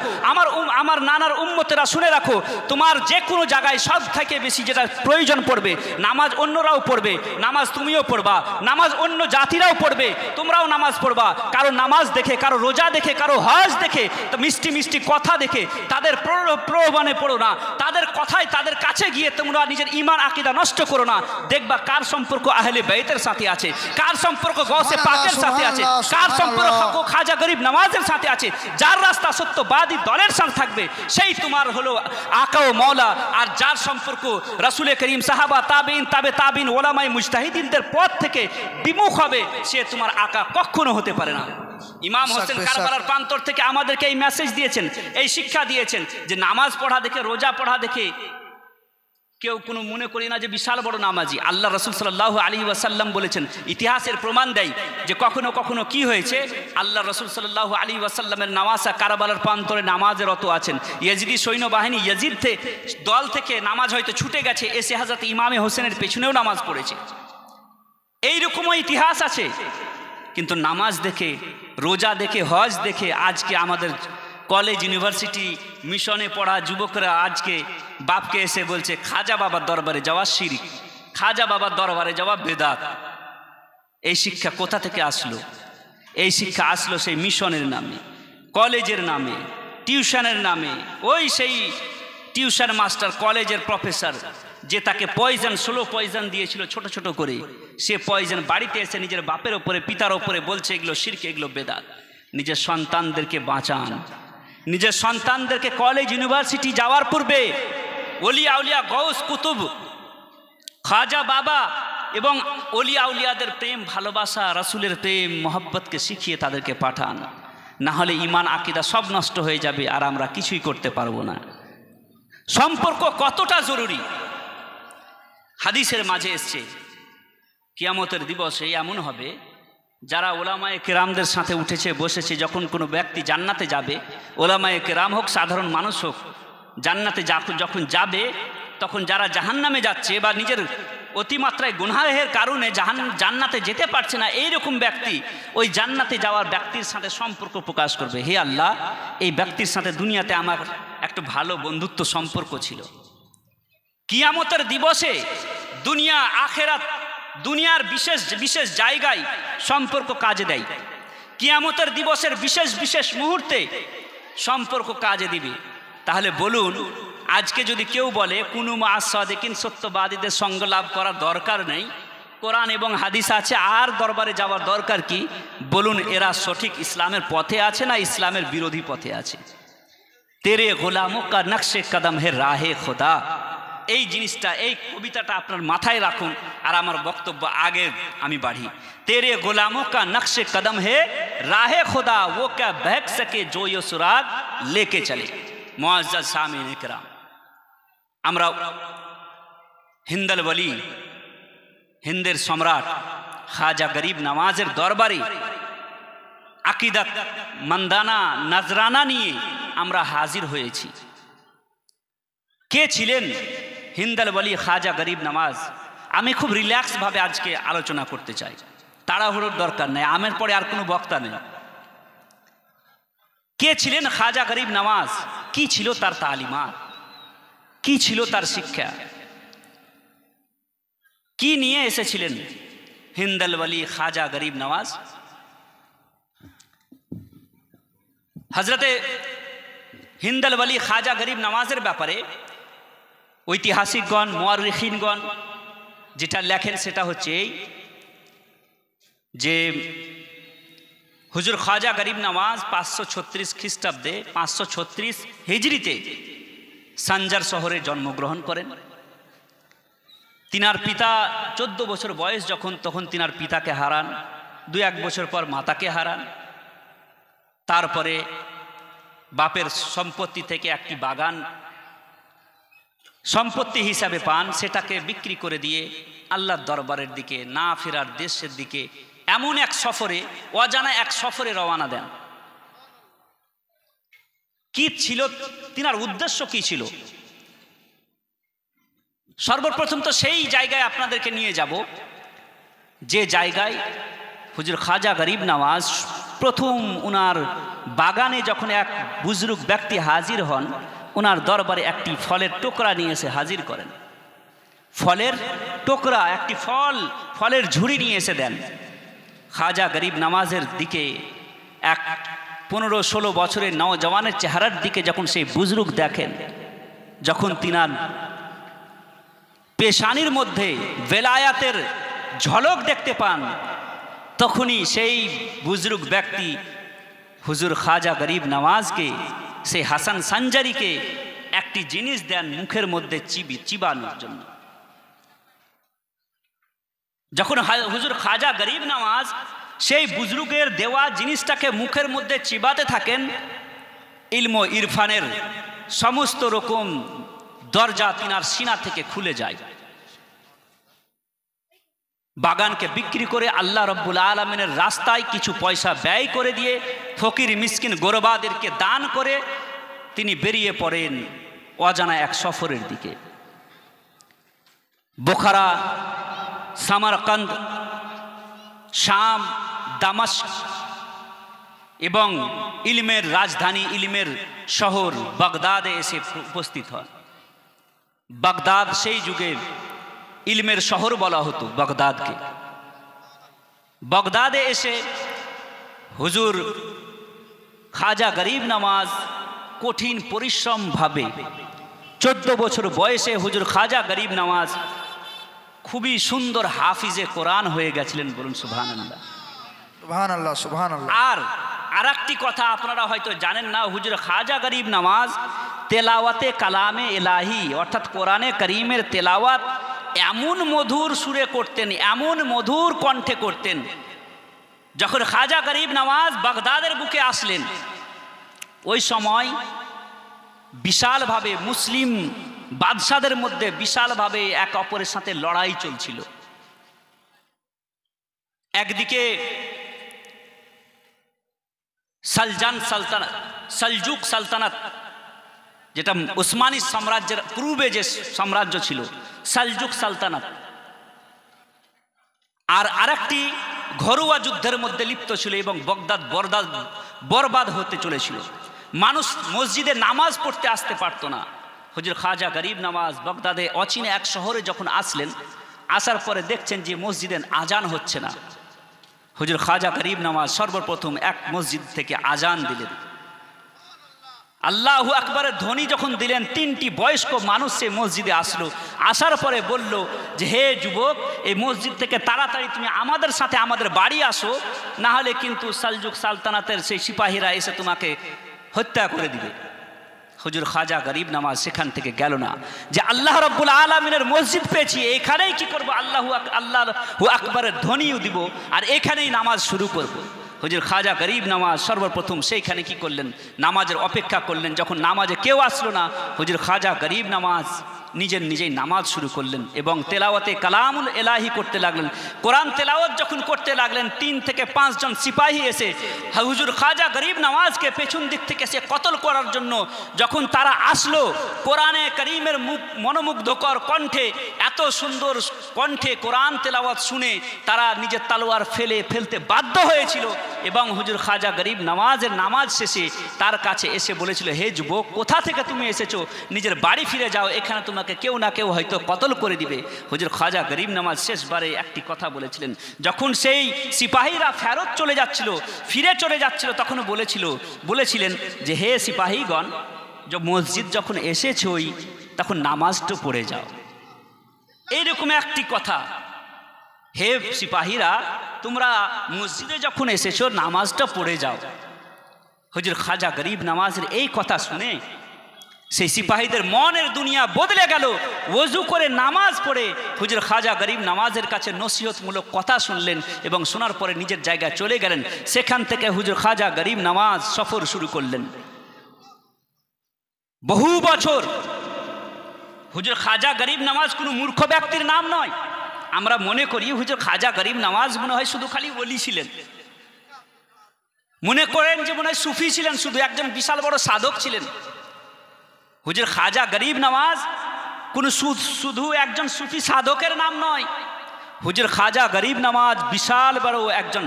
আমার নানার উম্মতেরা শুনে রাখো, তোমার যে কোনো জায়গায় সব থেকে বেশি যেটা প্রয়োজন পড়বে নামাজ অন্যরাও পড়বে, নামাজ তুমিও পড়বা, নামাজ অন্য জাতিরাও পড়বে, তোমরাও নামাজ পড়বা। কারো নামাজ দেখে, কারো রোজা দেখে, কারো হজ দেখে, তো মিষ্টি মিষ্টি কথা দেখে তাদের প্রলোভনে পড়ো না, তাদের কথায় তাদের কাছে গিয়ে তোমরা নিজের ঈমান আকীদা নষ্ট করো না। দেখবা কার সম্পর্ক আহলে বাইতের সাথে আছে, কার সম্পর্ক গৌসে পাকের সাথে আছে, কার সম্পর্ক খাজা গরিব নওয়াজের সাথে আছে। যার রাস্তা সত্যবাদী দলের সাথে থাকবে সেই তোমার হলো আকা ও মওলা, আর যার সম্পর্ক রাসূল করিম সাহাবা তাবেঈন তাবে তাবেঈন ওলামায়ে মুজতাহিদিনদের পথ থেকে বিমুখ হবে সে তোমার আকা কখনো হতে পারে না। ইমাম হোসেন কারবালার প্রান্তর থেকে আমাদেরকে এই মেসেজ দিয়েছেন, এই শিক্ষা দিয়েছেন যে নামাজ পড়া দেখে, রোজা পড়া দেখে কেউ কোনো মনে করি না যে বিশাল বড় নামাজি। আল্লাহ রাসূল সাল্লাল্লাহু আলাইহি ওয়াসাল্লাম বলেছেন, ইতিহাসের প্রমাণ দেয় যে কখনো কখনো কি হয়েছে, আল্লাহ রাসূল সাল্লাল্লাহু আলাইহি ওয়াসাল্লামের নামাজা কারবালার প্রান্তরে নামাজে রত আছেন। ইয়াজিদি সৈন্যবাহিনী ইয়াজিদ দল থেকে নামাজ হয়তো ছুটে গেছে, এসে হযরত ইমামে হোসেনের পেছনেও নামাজ পড়েছে। এইরকমও ইতিহাস আছে। কিন্তু নামাজ দেখে, রোজা দেখে, হজ দেখে আজকে আমাদের কলেজ ইউনিভার্সিটি মিশনে পড়া যুবকরা আজকে বাপকে এসে বলছে খাজা বাবার দরবারে যাওয়া শিরক, খাজা বাবার দরবারে যাওয়া বেদাত। এই শিক্ষা কোথা থেকে আসলো? এই শিক্ষা আসলো সেই মিশনের নামে, কলেজের নামে, টিউশনের নামে। ওই সেই টিউশন মাস্টার, কলেজের প্রফেসর যে তাকে স্লো পয়জন দিয়েছিল ছোট ছোট করে, সে পয়জন বাড়িতে এসে নিজের বাপের ওপরে, পিতার ওপরে বলছে এগুলো শিরক, এগুলো বেদাত। নিজের সন্তানদেরকে বাঁচান, নিজের সন্তানদেরকে কলেজ ইউনিভার্সিটি যাওয়ার পূর্বে ওলিয়া আউলিয়া, গৌস কুতুব, খাজা বাবা এবং ওলিয়া আউলিয়াদের প্রেম ভালোবাসা, রাসূলের প্রেম মোহাব্বতকে শিখিয়ে তাদেরকে পাঠান। না হলে ঈমান আকীদা সব নষ্ট হয়ে যাবে আর আমরা কিছুই করতে পারবো না। সম্পর্ক কতটা জরুরি হাদিসের মাঝে এসছে, কিয়ামতের দিবসে এমন হবে যারা ওলামায়ে কেরামদের সাথে উঠেছে বসেছে, যখন কোনো ব্যক্তি জান্নাতে যাবে, ওলামায়ে কেরাম হোক সাধারণ মানুষ হোক, জান্নাতে যখন যাবে তখন যারা জাহান্নামে যাচ্ছে বা নিজের অতিমাত্রায় গুনাহের কারণে জান্নাতে যেতে পারছে না, এইরকম ব্যক্তি ওই জান্নাতে যাওয়ার ব্যক্তির সাথে সম্পর্ক প্রকাশ করবে, হে আল্লাহ এই ব্যক্তির সাথে দুনিয়াতে আমার একটু ভালো বন্ধুত্ব সম্পর্ক ছিল। কিয়ামতের দিবসে দুনিয়া আখেরাত দুনিয়ার বিশেষ বিশেষ জায়গায় সম্পর্ক কাজে দেয়। কিয়ামতের দিবসের বিশেষ বিশেষ মুহূর্তে সম্পর্ক কাজে দিবে। তাহলে বলুন, আজকে যদি কেউ বলে কুনু মা'আস সাদিকিন, সত্যবাদীদের সঙ্গ লাভ করার দরকার নেই, কোরআন এবং হাদিস আছে, আর দরবারে যাওয়ার দরকার কি? বলুন, এরা সঠিক ইসলামের পথে আছে না ইসলামের বিরোধী পথে আছে? তেরে গোলামো কা নকশে কদম হে রাহে খোদা, এই জিনিসটা, এই কবিতাটা আপনার মাথায় রাখুন। আর আমার বক্তব্য আগে আমি বাড়ি। তেরে গোলামো কা নকশে কদম হে রাহে খোদা, ও ক্যা বহক সকে জো ইয়ে সুরাগ লেকে চলে। মুআজ্জাজ সামিন ইকরাম, আমরা হিন্দল ওলি, হিন্দের সম্রাট খাজা গরিব নওয়াজের দরবারে আকিদাত মন্দানা নজরানা নিয়ে আমরা হাজির হয়েছি। কে ছিলেন হিন্দল ওলি খাজা গরিব নওয়াজ? আমি খুব রিল্যাক্স ভাবে আজকে আলোচনা করতে চাই, তাড়াহুড়োর দরকার নেই, আমের পরে আর কোনো বক্তা নেই। কে ছিলেন খাজা গরিব নওয়াজ? কি ছিল তার তালিমাত? কি ছিল তার শিক্ষা? কি নিয়ে এসেছিলেন হিন্দল ওলি খাজা গরিব নওয়াজ? হজরতে হিন্দল ওলি খাজা গরিব নওয়াজের ব্যাপারে ঐতিহাসিকগণ, মুআররিখিনগণ যেটা লেখেন সেটা হচ্ছে এই যে হুজুর খাজা গরিব নওয়াজ 536 খ্রিস্টাব্দে 536 হিজরিতে সানজার শহরে জন্মগ্রহণ করেন। তিনার পিতা 14 বছর বয়স তখন তিনার পিতাকে হারান। 2-1 বছর পর মাতাকে হারান। তারপরে বাপের সম্পত্তি থেকে একটি বাগান সম্পত্তি হিসাবে পান, সেটাকে বিক্রি করে দিয়ে আল্লাহর দরবারের দিকে না ফেরার দেশের দিকে এমন এক সফরে, অজানা এক সফরে রওনা দেন। কি ছিল তিনার উদ্দেশ্য? কি ছিল? সর্বপ্রথম তো সেই জায়গায় আপনাদেরকে নিয়ে যাব যে জায়গায় হুজুর খাজা গরিব নওয়াজ প্রথম উনার বাগানে যখন এক বুজরুগ ব্যক্তি হাজির হন, ওনার দরবারে একটি ফলের টুকরা নিয়ে এসে হাজির করেন। ফলের টুকরা, একটি ফলের ঝুড়ি নিয়ে এসে দেন। খাজা গরিব নওয়াজের দিকে, এক 15-16 বছরের নওজওয়ানের চেহারার দিকে যখন সেই বুজরুগ দেখেন, যখন তিনার পেশানির মধ্যে বেলায়াতের ঝলক দেখতে পান, তখনই সেই বুজরুগ ব্যক্তি হুজুর খাজা গরিব নওয়াজকে, সেই হাসান সানজারিকে একটি জিনিস দেন মুখের মধ্যে চিবানোর জন্য। যখন হুজুর খাজা গরিব নওয়াজ সেই বুজরুগের দেওয়া জিনিসটাকে মুখের মধ্যে চিবাতে থাকেন, ইলম ইরফানের সমস্ত রকম দরজা তিনার সিনা থেকে খুলে যায়। বাগানকে বিক্রি করে আল্লাহ রব্বুল আলামিনের রাস্তায় কিছু পয়সা ব্যয় করে দিয়ে ফকির মিসকিন গোরবাদেরকে দান করে তিনি বেরিয়ে পড়েন অজানা এক সফরের দিকে। বোখারা, সামারকান্দ, শাম, দামাস্ক এবং ইলমের রাজধানী, ইলমের শহর বাগদাদে এসে উপস্থিত হন। বাগদাদ সেই যুগে ইলমের শহর বলা হতো বাগদাদকে। বাগদাদে এসে হুজুর খাজা গরিব নওয়াজ কঠিন পরিশ্রম ভাবে 14 বছর বয়সে হুজুর খাজা গরিব নওয়াজ খুবই সুন্দর হাফিজে কোরআন হয়ে গেছিলেন। বলুন সুবহানাল্লাহ, সুবহানাল্লাহ, সুবহানাল্লাহ। আর আরেকটি কথা আপনারা হয়তো জানেন না, হুজুর খাজা গরিব নওয়াজ তেলাওয়াতে কালামে ইলাহি অর্থাৎ কোরআনে করিমের তেলাওয়াত এমন মধুর সুরে করতেন, এমন মধুর কণ্ঠে করতেন। যখন খাজা গরিব নওয়াজ বাগদাদের বুকে আসলেন, ওই সময় বিশালভাবে মুসলিম বাদশাদের মধ্যে বিশালভাবে এক অপরের সাথে লড়াই চলছিল। একদিকে সালজুক সালতানাত, যেটা উসমানী সাম্রাজ্যের পূর্বে যে সাম্রাজ্য ছিল, সালজুক সালতানাত, আর আরেকটি ঘরোয়া যুদ্ধের মধ্যে লিপ্ত ছিল এবং বাগদাদ বরবাদ হতে চলেছিল। মানুষ মসজিদে নামাজ পড়তে আসতে পারতো না। হুজুর খাজা গরিব নওয়াজ বাগদাদে অচিনে এক শহরে যখন আসলেন, আসার পরে দেখছেন যে মসজিদে আজান হচ্ছে না। হুজুর খাজা গরিব নওয়াজ সর্বপ্রথম এক মসজিদ থেকে আজান দিলেন। আল্লাহু আকবরের ধ্বনি যখন দিলেন, 3টি বয়স্ক মানুষ সে মসজিদে আসলো। আসার পরে বলল যে হে যুবক, এই মসজিদ থেকে তাড়াতাড়ি তুমি আমাদের সাথে আমাদের বাড়ি আসো, না হলে কিন্তু সালজুক সালতানাতের সেই সিপাহীরা এসে তোমাকে হত্যা করে দিবে। হুজুর খাজা গরিব নওয়াজ সেখান থেকে গেল না, যে আল্লাহ রাব্বুল আলামিনের মসজিদ পেয়েছি, এখানেই কি করব, আল্লাহু আকবরের ধ্বনিও দিব আর এখানেই নামাজ শুরু করব। হুজুর খাজা গরিব নওয়াজ সর্বপ্রথম সেইখানে কি করলেন, নামাজের অপেক্ষা করলেন। যখন নামাজে কেউ আসলো না, হুজুর খাজা গরিব নওয়াজ নিজেই নামাজ শুরু করলেন এবং তেলাওয়াতে কালামুল এলাহি করতে লাগলেন। কোরআন তেলাওয়াত যখন করতে লাগলেন, 3 থেকে 5 জন সিপাহী এসে হুজুর খাজা গরিব নওয়াজকে পেছন দিক থেকে এসে কতল করার জন্য যখন তারা আসলো, কোরআনে করিমের মনোমুগ্ধকর কণ্ঠে, এত সুন্দর কণ্ঠে কোরআন তেলাওয়াত শুনে তারা নিজের তলোয়ার ফেলতে বাধ্য হয়েছিল। এবং হুজুর খাজা গরিব নওয়াজের নামাজ শেষে তার কাছে এসে বলেছিল, হে যুবক, কোথা থেকে তুমি এসেছো, নিজের বাড়ি ফিরে যাও, এখানে তোমাকে কেউ না কেউ হয়তো কতল করে দিবে। হুজুর খাজা গরিব নওয়াজ শেষবারে একটি কথা বলেছিলেন, যখন সেই সিপাহীরা ফেরত ফিরে চলে যাচ্ছিল, তখন বলেছিলেন যে হে সিপাহীগণ, মসজিদ যখন এসেছই তখন নামাজটা পড়ে যাও। এইরকম একটি কথা, হে সিপাহীরা, তোমরা মসজিদে যখন এসেছো নামাজটা পড়ে যাও। হুজুর খাজা গরিব নওয়াজের এই কথা শুনে সেই সিপাহীদের মনের দুনিয়া বদলে গেল। ওযু করে নামাজ পড়ে হুজুর খাজা গরিব নওয়াজের কাছে নসিহতমূলক কথা শুনলেন এবং শোনার পরে নিজের জায়গায় চলে গেলেন। সেখান থেকে হুজুর খাজা গরিব নওয়াজ সফর শুরু করলেন। বহু বছর হুজুর খাজা গরিব নওয়াজ কোনো মূর্খ ব্যক্তির নাম নয়। আমরা মনে করি হুজুর খাজা গরিব নওয়াজ মনে হয় শুধু খালি ওলি ছিলেন, মনে করেন যে মনে হয় সুফি ছিলেন, শুধু একজন বিশাল বড় সাধক ছিলেন। হুজুর খাজা গরিব নওয়াজ কোনো শুধু একজন সুফি সাধকের নাম নয়। হুজুর খাজা গরিব নওয়াজ বিশাল বড় একজন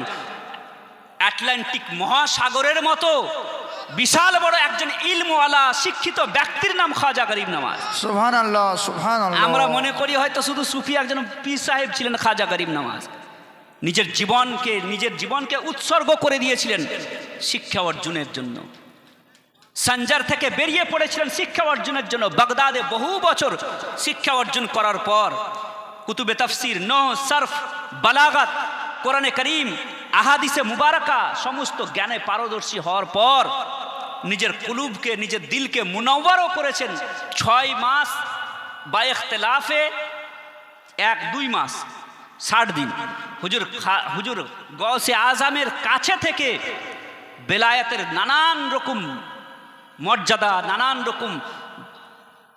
আটলান্টিক মহাসাগরের মতো বিশাল বড় একজন ইলমওয়ালা শিক্ষিত ব্যক্তির নাম খাজা গরিব নওয়াজ। সুবহানাল্লাহ, সুবহানাল্লাহ। আমরা মনে করি হয়তো শুধু সুফি একজন পীর সাহেব ছিলেন। খাজা গরিব নওয়াজ নিজের জীবনকে উৎসর্গ করে দিয়েছিলেন শিক্ষা অর্জনের জন্য। সঞ্জার থেকে বেরিয়ে পড়েছিলেন শিক্ষা অর্জনের জন্য। বাগদাদে বহু বছর শিক্ষা অর্জন করার পর কুতুবে তাফসির, নহু, সরফ, বালাগাত, কোরআনে করিম, আহাদিসে মুবারাকা সমস্ত জ্ঞানে পারদর্শী হওয়ার পর নিজের কুলুবকে, নিজের দিলকে মুনাওয়ারও করেছেন। 6 মাস বা ইখতিলাফে 1-2 মাস 60 দিন হুজুর গৌসে আজমের কাছে থেকে বেলায়েতের নানান রকম মর্যাদা, নানান রকম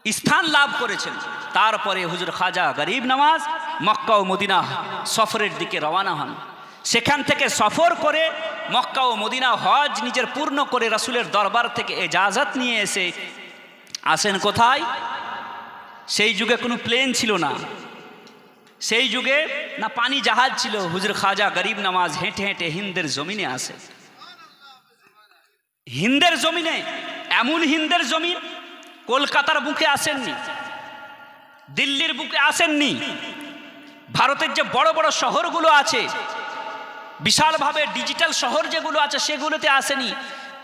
স্থান লাভ করেছেন। তারপরে হুজুর খাজা গরিব নওয়াজ মক্কা ও মদিনা সফরের দিকে রওনা হন। সেখান থেকে সফর করে মক্কা ও মদিনা হজ নিজের পূর্ণ করে রাসূলের দরবার থেকে ইজাজত নিয়ে এসে আসেন কোথায়? সেই যুগে কোনো প্লেন ছিল না, সেই যুগে না পানি জাহাজ ছিল। হুজুর খাজা গরিব নওয়াজ হেঁটে হেঁটে হিন্দের জমিনে আসে। হিন্দের জমিনে, এমন হিন্দের জমিন, কলকাতার বুকে আসেননি, দিল্লির বুকে আসেননি, ভারতের যে বড় বড় শহরগুলো আছে, বিশালভাবে ডিজিটাল শহর যেগুলো আছে সেগুলোতে আসেনি।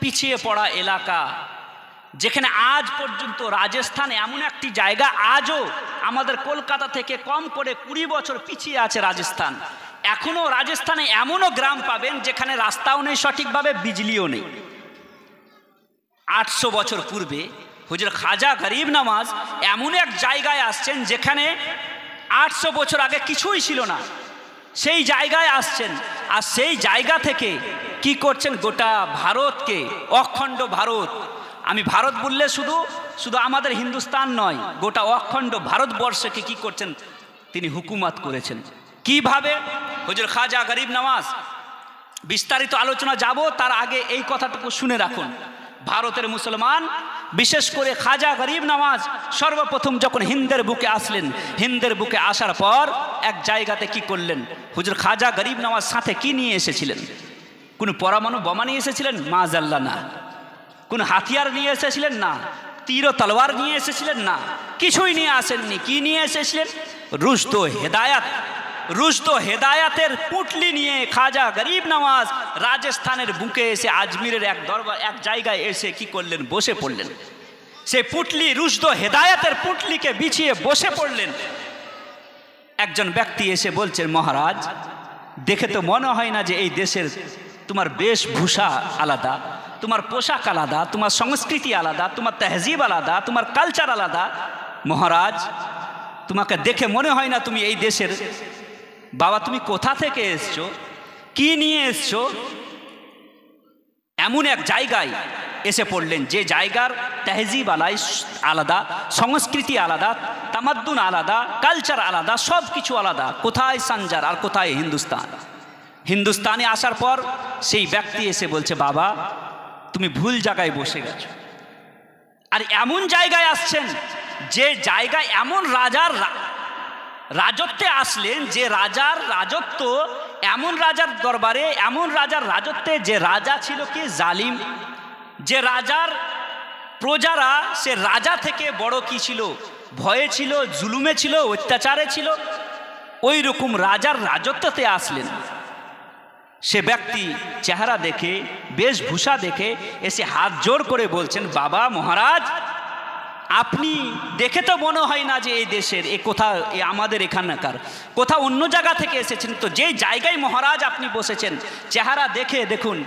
পিছিয়ে পড়া এলাকা, যেখানে আজ পর্যন্ত রাজস্থান এমন একটি জায়গা, আজও আমাদের কলকাতা থেকে কম করে 20 বছর পিছিয়ে আছে রাজস্থান। এখনও রাজস্থানে এমনও গ্রাম পাবেন যেখানে রাস্তাও নেই সঠিকভাবে, বিজলিও নেই। 800 বছর পূর্বে হুজুর খাজা গরিব নওয়াজ এমন এক জায়গায় আসছেন যেখানে 800 বছর আগে কিছুই ছিল না। সেই জায়গায় আসছেন, আর সেই জায়গা থেকে কি করছেন? গোটা ভারতকে, অখণ্ড ভারত, আমি ভারত বললে শুধু আমাদের হিন্দুস্তান নয়, গোটা অখণ্ড ভারতবর্ষকে কি করছেন? তিনি হুকুমত করেছেন। কিভাবে? হুজুর খাজা গরিব নওয়াজ বিস্তারিত আলোচনা যাব, তার আগে এই কথাটুকু শুনে রাখুন। ভারতের মুসলমান, বিশেষ করে খাজা গরিব নওয়াজ সর্বপ্রথম যখন হিন্দের বুকে আসলেন, হিন্দের বুকে আসার পর এক জায়গাতে কি করলেন? হুজুর খাজা গরিব নওয়াজ সাথে কি নিয়ে এসেছিলেন? কোনো পরমাণু বোমা নিয়ে এসেছিলেন? মাযাল্লাহ না। কোন হাতিয়ার নিয়ে এসেছিলেন না, তীর ও তলোয়ার নিয়ে এসেছিলেন না, কিছুই নিয়ে আসেননি। কি নিয়ে এসেছিলেন? রুশদ ও হেদায়াত। রুশদ ও হেদায়াতের পুঁটলি নিয়ে খাজা গরিব নওয়াজ রাজস্থানের বুকে এসে আজমিরের এক জায়গায় এসে কি করলেন? বসে পড়লেন। সে পুঁটলি, রুশদ ও হেদায়াতের পুঁটলিকে বিছিয়ে বসে পড়লেন। একজন ব্যক্তি এসে বলছেন, মহারাজ, দেখে তো মনে হয় না যে এই দেশের তোমার বেশভূষা আলাদা, তোমার পোশাক আলাদা, তোমার সংস্কৃতি আলাদা, তোমার তেহজিব আলাদা, তোমার কালচার আলাদা। মহারাজ, তোমাকে দেখে মনে হয় না তুমি এই দেশের। বাবা, তুমি কোথা থেকে এসছো? কি নিয়ে এসছো? এমন এক জায়গায় এসে পড়লেন যে জায়গার তেহজিব আলাদা, সংস্কৃতি আলাদা, তামাদ্দুন আলাদা, কালচার আলাদা, সব কিছু আলাদা। কোথায় সানজার আর কোথায় হিন্দুস্তান? হিন্দুস্তানে আসার পর সেই ব্যক্তি এসে বলছে, বাবা, তুমি ভুল জায়গায় বসে গেছো। আর এমন জায়গায় আসছেন যে জায়গায় এমন রাজার রাজত্বে আসলেন, যে রাজার রাজত্ব, এমন রাজার দরবারে, এমন রাজার রাজত্বে যে রাজা ছিল কি জালিম, যে রাজার প্রজারা সে রাজা থেকে বড় কি ছিল? ভয়ে ছিল, জুলুমে ছিল, অত্যাচারে ছিল। ওই রকম রাজার রাজত্বতে আসলেন। সে ব্যক্তি চেহারা দেখে, বেশভূষা দেখে এসে হাত জোড় করে বলছেন, বাবা মহারাজ, আপনি দেখে তো মনে হয় না যে এই দেশের, এ কোথা আমাদের এখানকার, কোথাও অন্য জায়গা থেকে এসেছেন। তো যেই জায়গায় মহারাজ আপনি বসেছেন, চেহারা দেখে দেখুন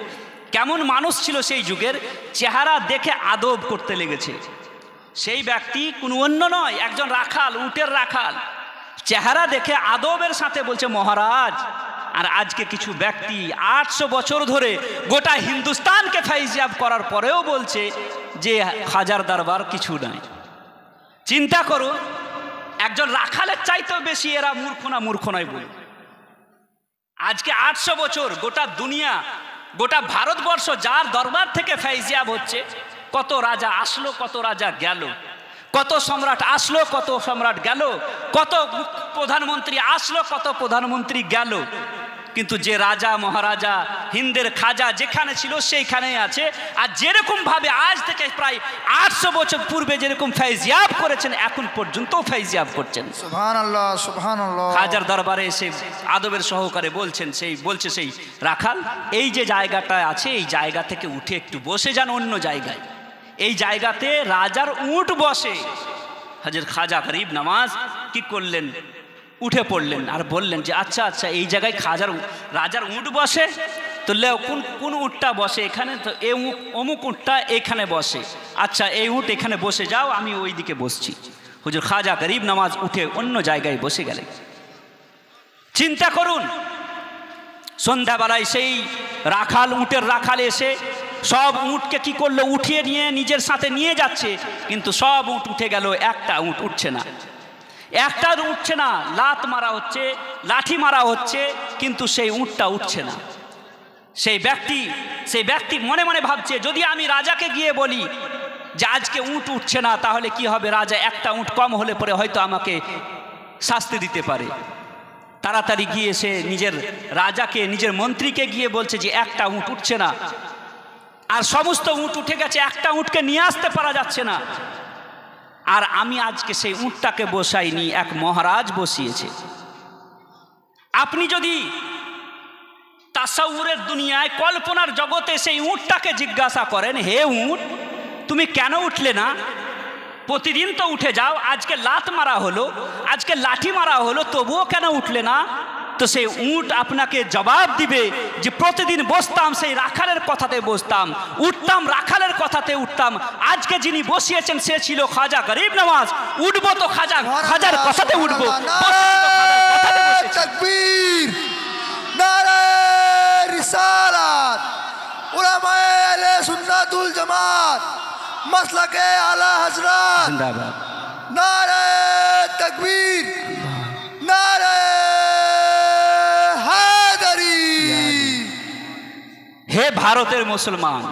কেমন মানুষ ছিল সেই যুগের। চেহারা দেখে আদব করতে লেগেছে। সেই ব্যক্তি কোনো অন্য নয়, একজন রাখাল, উটের রাখাল। চেহারা দেখে আদবের সাথে বলছে, মহারাজ। আর আজকে কিছু ব্যক্তি 800 বছর ধরে গোটা হিন্দুস্তানকে ফাইজিয়াব করার পরেও বলছে যে খাজার দরবার কিছু নাই। চিন্তা করুন, একজন রাখালের চাইতেও বেশি এরা মূর্খ নয় বলে। আজকে 800 বছর গোটা দুনিয়া, গোটা ভারতবর্ষ যার দরবার থেকে ফাইজিয়াব হচ্ছে, কত রাজা আসলো, কত রাজা গেল, কত সম্রাট আসলো, কত সম্রাট গেল, কত প্রধানমন্ত্রী আসলো, কত প্রধানমন্ত্রী গেল। কিন্তু যে রাজা মহারাজা, হিন্দের খাজা যেখানে ছিল সেইখানেই আছে। আর যেরকম ভাবে আজ থেকে প্রায় 800 বছর পূর্বে যেরকম ফাইজিয়াব করেছেন, এখন পর্যন্ত ফাইজিয়াব করছেন। সুবহানাল্লাহ, সুবহানাল্লাহ। খাজার দরবারে এসে আদবের সহকারে বলছেন, বলছে সেই রাখাল, এই যে জায়গাটা আছে, এই জায়গা থেকে উঠে একটু বসে যান অন্য জায়গায়। এই জায়গাতে রাজার উট বসে। হাজর খাজা গরিব নওয়াজ কি করলেন? উঠে পড়লেন আর বললেন যে আচ্ছা, এই জায়গায় রাজার উট বসে, তো লেও কোন উটটা বসে এখানে? তো অমুক উটটা এখানে বসে। আচ্ছা, এই উট এখানে বসে যাও, আমি ওই দিকে বসছি। হুজুর খাজা গরিব নওয়াজ উঠে অন্য জায়গায় বসে গেলেন। চিন্তা করুন, সন্ধ্যাবেলায় সেই রাখাল, উটের রাখাল এসে সব উটকে কি করলো? উঠিয়ে নিয়ে নিজের সাথে নিয়ে যাচ্ছে। কিন্তু সব উট উঠে গেল, একটা উট উঠছে না। একটা উঠছে না, লাত মারা হচ্ছে, লাঠি মারা হচ্ছে, কিন্তু সেই উটটা উঠছে না। সেই ব্যক্তি মনে মনে ভাবছে, যদি আমি রাজাকে গিয়ে বলি যে আজকে উট উঠছে না, তাহলে কি হবে? রাজা একটা উট কম হলে পরে হয়তো আমাকে শাস্তি দিতে পারে। তাড়াতাড়ি গিয়ে সে নিজের রাজাকে, নিজের মন্ত্রীকে গিয়ে বলছে যে একটা উট উঠছে না, আর সমস্ত উট উঠে গেছে, একটা উটকে নিয়ে আসতে পারা যাচ্ছে না। আর আমি আজকে সেই উটটাকে বসাইনি, এক মহারাজ বসিয়েছে। আপনি যদি তাসাউরের দুনিয়ায়, কল্পনার জগতে সেই উটটাকে জিজ্ঞাসা করেন, হে উট, তুমি কেন উঠলে না? প্রতিদিন তো উঠে যাও, আজকে লাত মারা হলো, আজকে লাঠি মারা হলো, তবুও কেন উঠলে না? তো সেই উট আপনাকে জবাব দিবে যে প্রতিদিন বসতাম সেই রাখালের কথাতে বসতাম, উঠতাম রাখালের কথাতে উঠতাম। আজকে যিনি বসিয়েছেন সে ছিল খাজা গরিব নওয়াজ। উঠবো তো খাজার কথাতে উঠবো। তাকবীর, নারে রিসালাত, উলামায়ে আহলে সুন্নাতুল জামাত, মাসলাকে আলা হযরত, জিন্দাবাদ। নারে তাকবীর, নারে হায়দারি। হে ভারতের মুসলমান,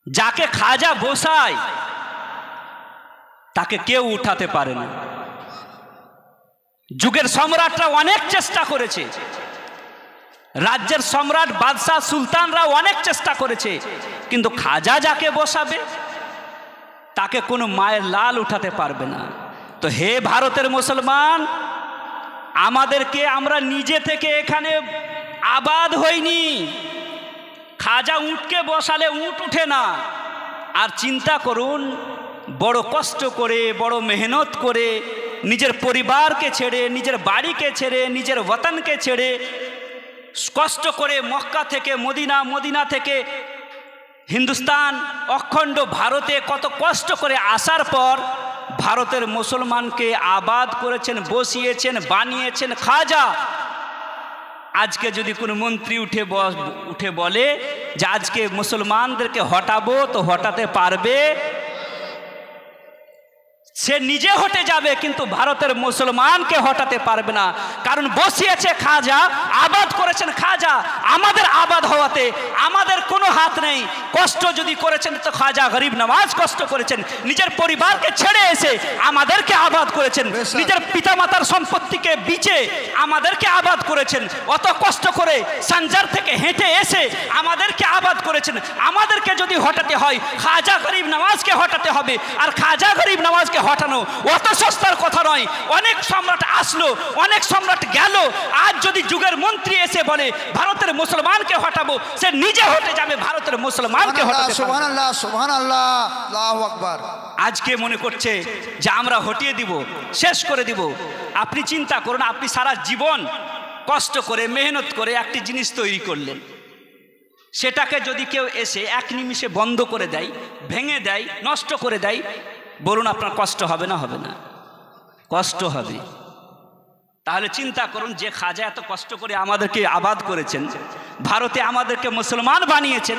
যাকে খাজা বসায় তাকে কেউ উঠাতে পারে না। যুগের সম্রাটরা অনেক চেষ্টা করেছে, রাজ্যের সম্রাট বাদশাহ সুলতানরা অনেক চেষ্টা করেছে, কিন্তু খাজা যাকে বসাবে তাকে কোনো মায়ের লাল উঠাতে পারবে না। তো হে ভারতের মুসলমান, আমাদেরকে আমরা নিজে থেকে এখানে আবাদ হইনি। খাজা উটকে বসালে উট উঠে না। আর চিন্তা করুন, বড় কষ্ট করে, বড় মেহনত করে, নিজের পরিবারকে ছেড়ে, নিজের বাড়িকে ছেড়ে, নিজের ওয়াতানকে ছেড়ে কষ্ট করে মক্কা থেকে মদিনা, মদিনা থেকে হিন্দুস্তান, অখণ্ড ভারতে কত কষ্ট করে আসার পর ভারতের মুসলমানকে আবাদ করেছেন, বসিয়েছেন, বানিয়েছেন খাজা। আজকে যদি কোনো মন্ত্রী উঠে বলে যে আজকে মুসলমানদেরকে হটাবো, তো হটাতে পারবে? সে নিজে হটে যাবে, কিন্তু ভারতের মুসলমানকে হটাতে পারবে না। কারণ বসিয়েছে খাজা, আবাদ করেছেন খাজা। আমাদের আবাদ হওয়াতে আমাদের কোনো হাত নেই। কষ্ট যদি করেছেন তো খাজা গরিব নওয়াজ কষ্ট করেছেন, নিজের পরিবারকে ছেড়ে এসে আমাদেরকে আবাদ করেছেন, নিজের পিতামাতার সম্পত্তিকে বিচে আমাদেরকে আবাদ করেছেন, অত কষ্ট করে সানজার থেকে হেঁটে এসে আমাদেরকে আবাদ করেছেন। আমাদেরকে যদি হটাতে হয়, খাজা গরিব নওয়াজকে হটাতে হবে। আর খাজা গরিব নওয়াজকে হটানো অত সস্তার কথা নয়। অনেক সম্রাট আসলো, অনেক সম্রাট গেল। আজ যদি যুগের মন্ত্রী এসে বলে ভারতের মুসলমানকে হটাবো, সে নিজে হটে যাবে, ভারতের মুসলমানকে হটাতে পারবে। সুবহানাল্লাহ, সুবহানাল্লাহ, আল্লাহু আকবার। আজকে মনে করছে যে আমরা হটিয়ে দিব, শেষ করে দিব। আপনি চিন্তা করুন, আপনি সারা জীবন কষ্ট করে মেহনত করে একটি জিনিস তৈরি করলেন, সেটাকে যদি কেউ এসে এক নিমিষে বন্ধ করে দেয়, ভেঙে দেয়, নষ্ট করে দেয়, বলুন আপনার কষ্ট হবে না? হবে না? কষ্ট হবে। তাহলে চিন্তা করুন, যে খাজা এত কষ্ট করে আমাদেরকে আবাদ করেছেন, ভারতে আমাদেরকে মুসলমান বানিয়েছেন,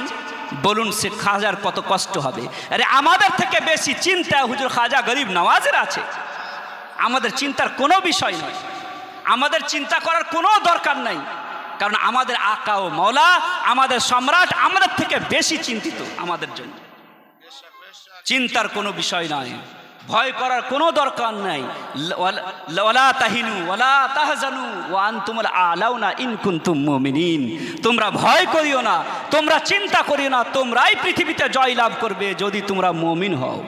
বলুন সে খাজার কত কষ্ট হবে। আরে আমাদের থেকে বেশি চিন্তা হুজুর খাজা গরিব নওয়াজের আছে। আমাদের চিন্তার কোনো বিষয় নয়, আমাদের চিন্তা করার কোনো দরকার নাই। কারণ আমাদের আকা ও মওলা, আমাদের সম্রাট আমাদের থেকে বেশি চিন্তিত আমাদের জন্য। চিন্তার কোনো বিষয় নয়, ভয় করার কোনো দরকার নাই। ওয়ালা তাহিনু ওয়ালা তাহজানু ওয়া আনতুমুল আলাউনা ইন কুনতুম মুমিনিন। তোমরা ভয় করিও না, তোমরা চিন্তা করিও না, তোমরাই পৃথিবীতে জয় লাভ করবে যদি তোমরা মুমিন হও।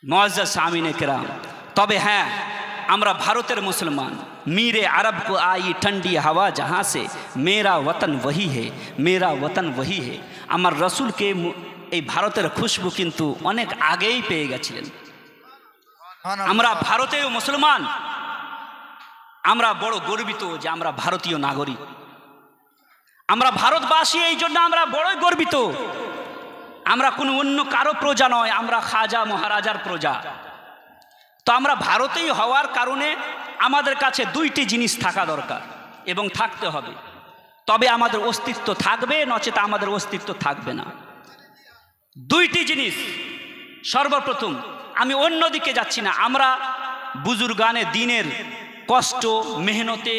মুআজ্জাজ সামিনে কেরাম, তবে হ্যাঁ, আমরা ভারতের মুসলমান। मीरे अरब को आई ठंडी हवा जहाँ से मेरा वतन वही है, मेरा वतन वही है। আমার রসুলকে এই ভারতের খুশবু কিন্তু অনেক আগেই পেয়ে গেছিলেন। আমরা ভারতীয় মুসলমান, আমরা বড় গর্বিত যে আমরা ভারতীয় নাগরিক, আমরা ভারতবাসী। এই জন্য আমরা বড়ই গর্বিত। আমরা কোনো অন্য কারো প্রজা নয়, আমরা খাজা মহারাজার প্রজা। তো আমরা ভারতীয় হওয়ার কারণে আমাদের কাছে দুইটি জিনিস থাকা দরকার এবং থাকতে হবে, তবে আমাদের অস্তিত্ব থাকবে, নচেত আমাদের অস্তিত্ব থাকবে না। দুইটি জিনিস। সর্বপ্রথম, আমি অন্যদিকে যাচ্ছি না, আমরা বুজুর্গানে দিনের কষ্ট, মেহনতে,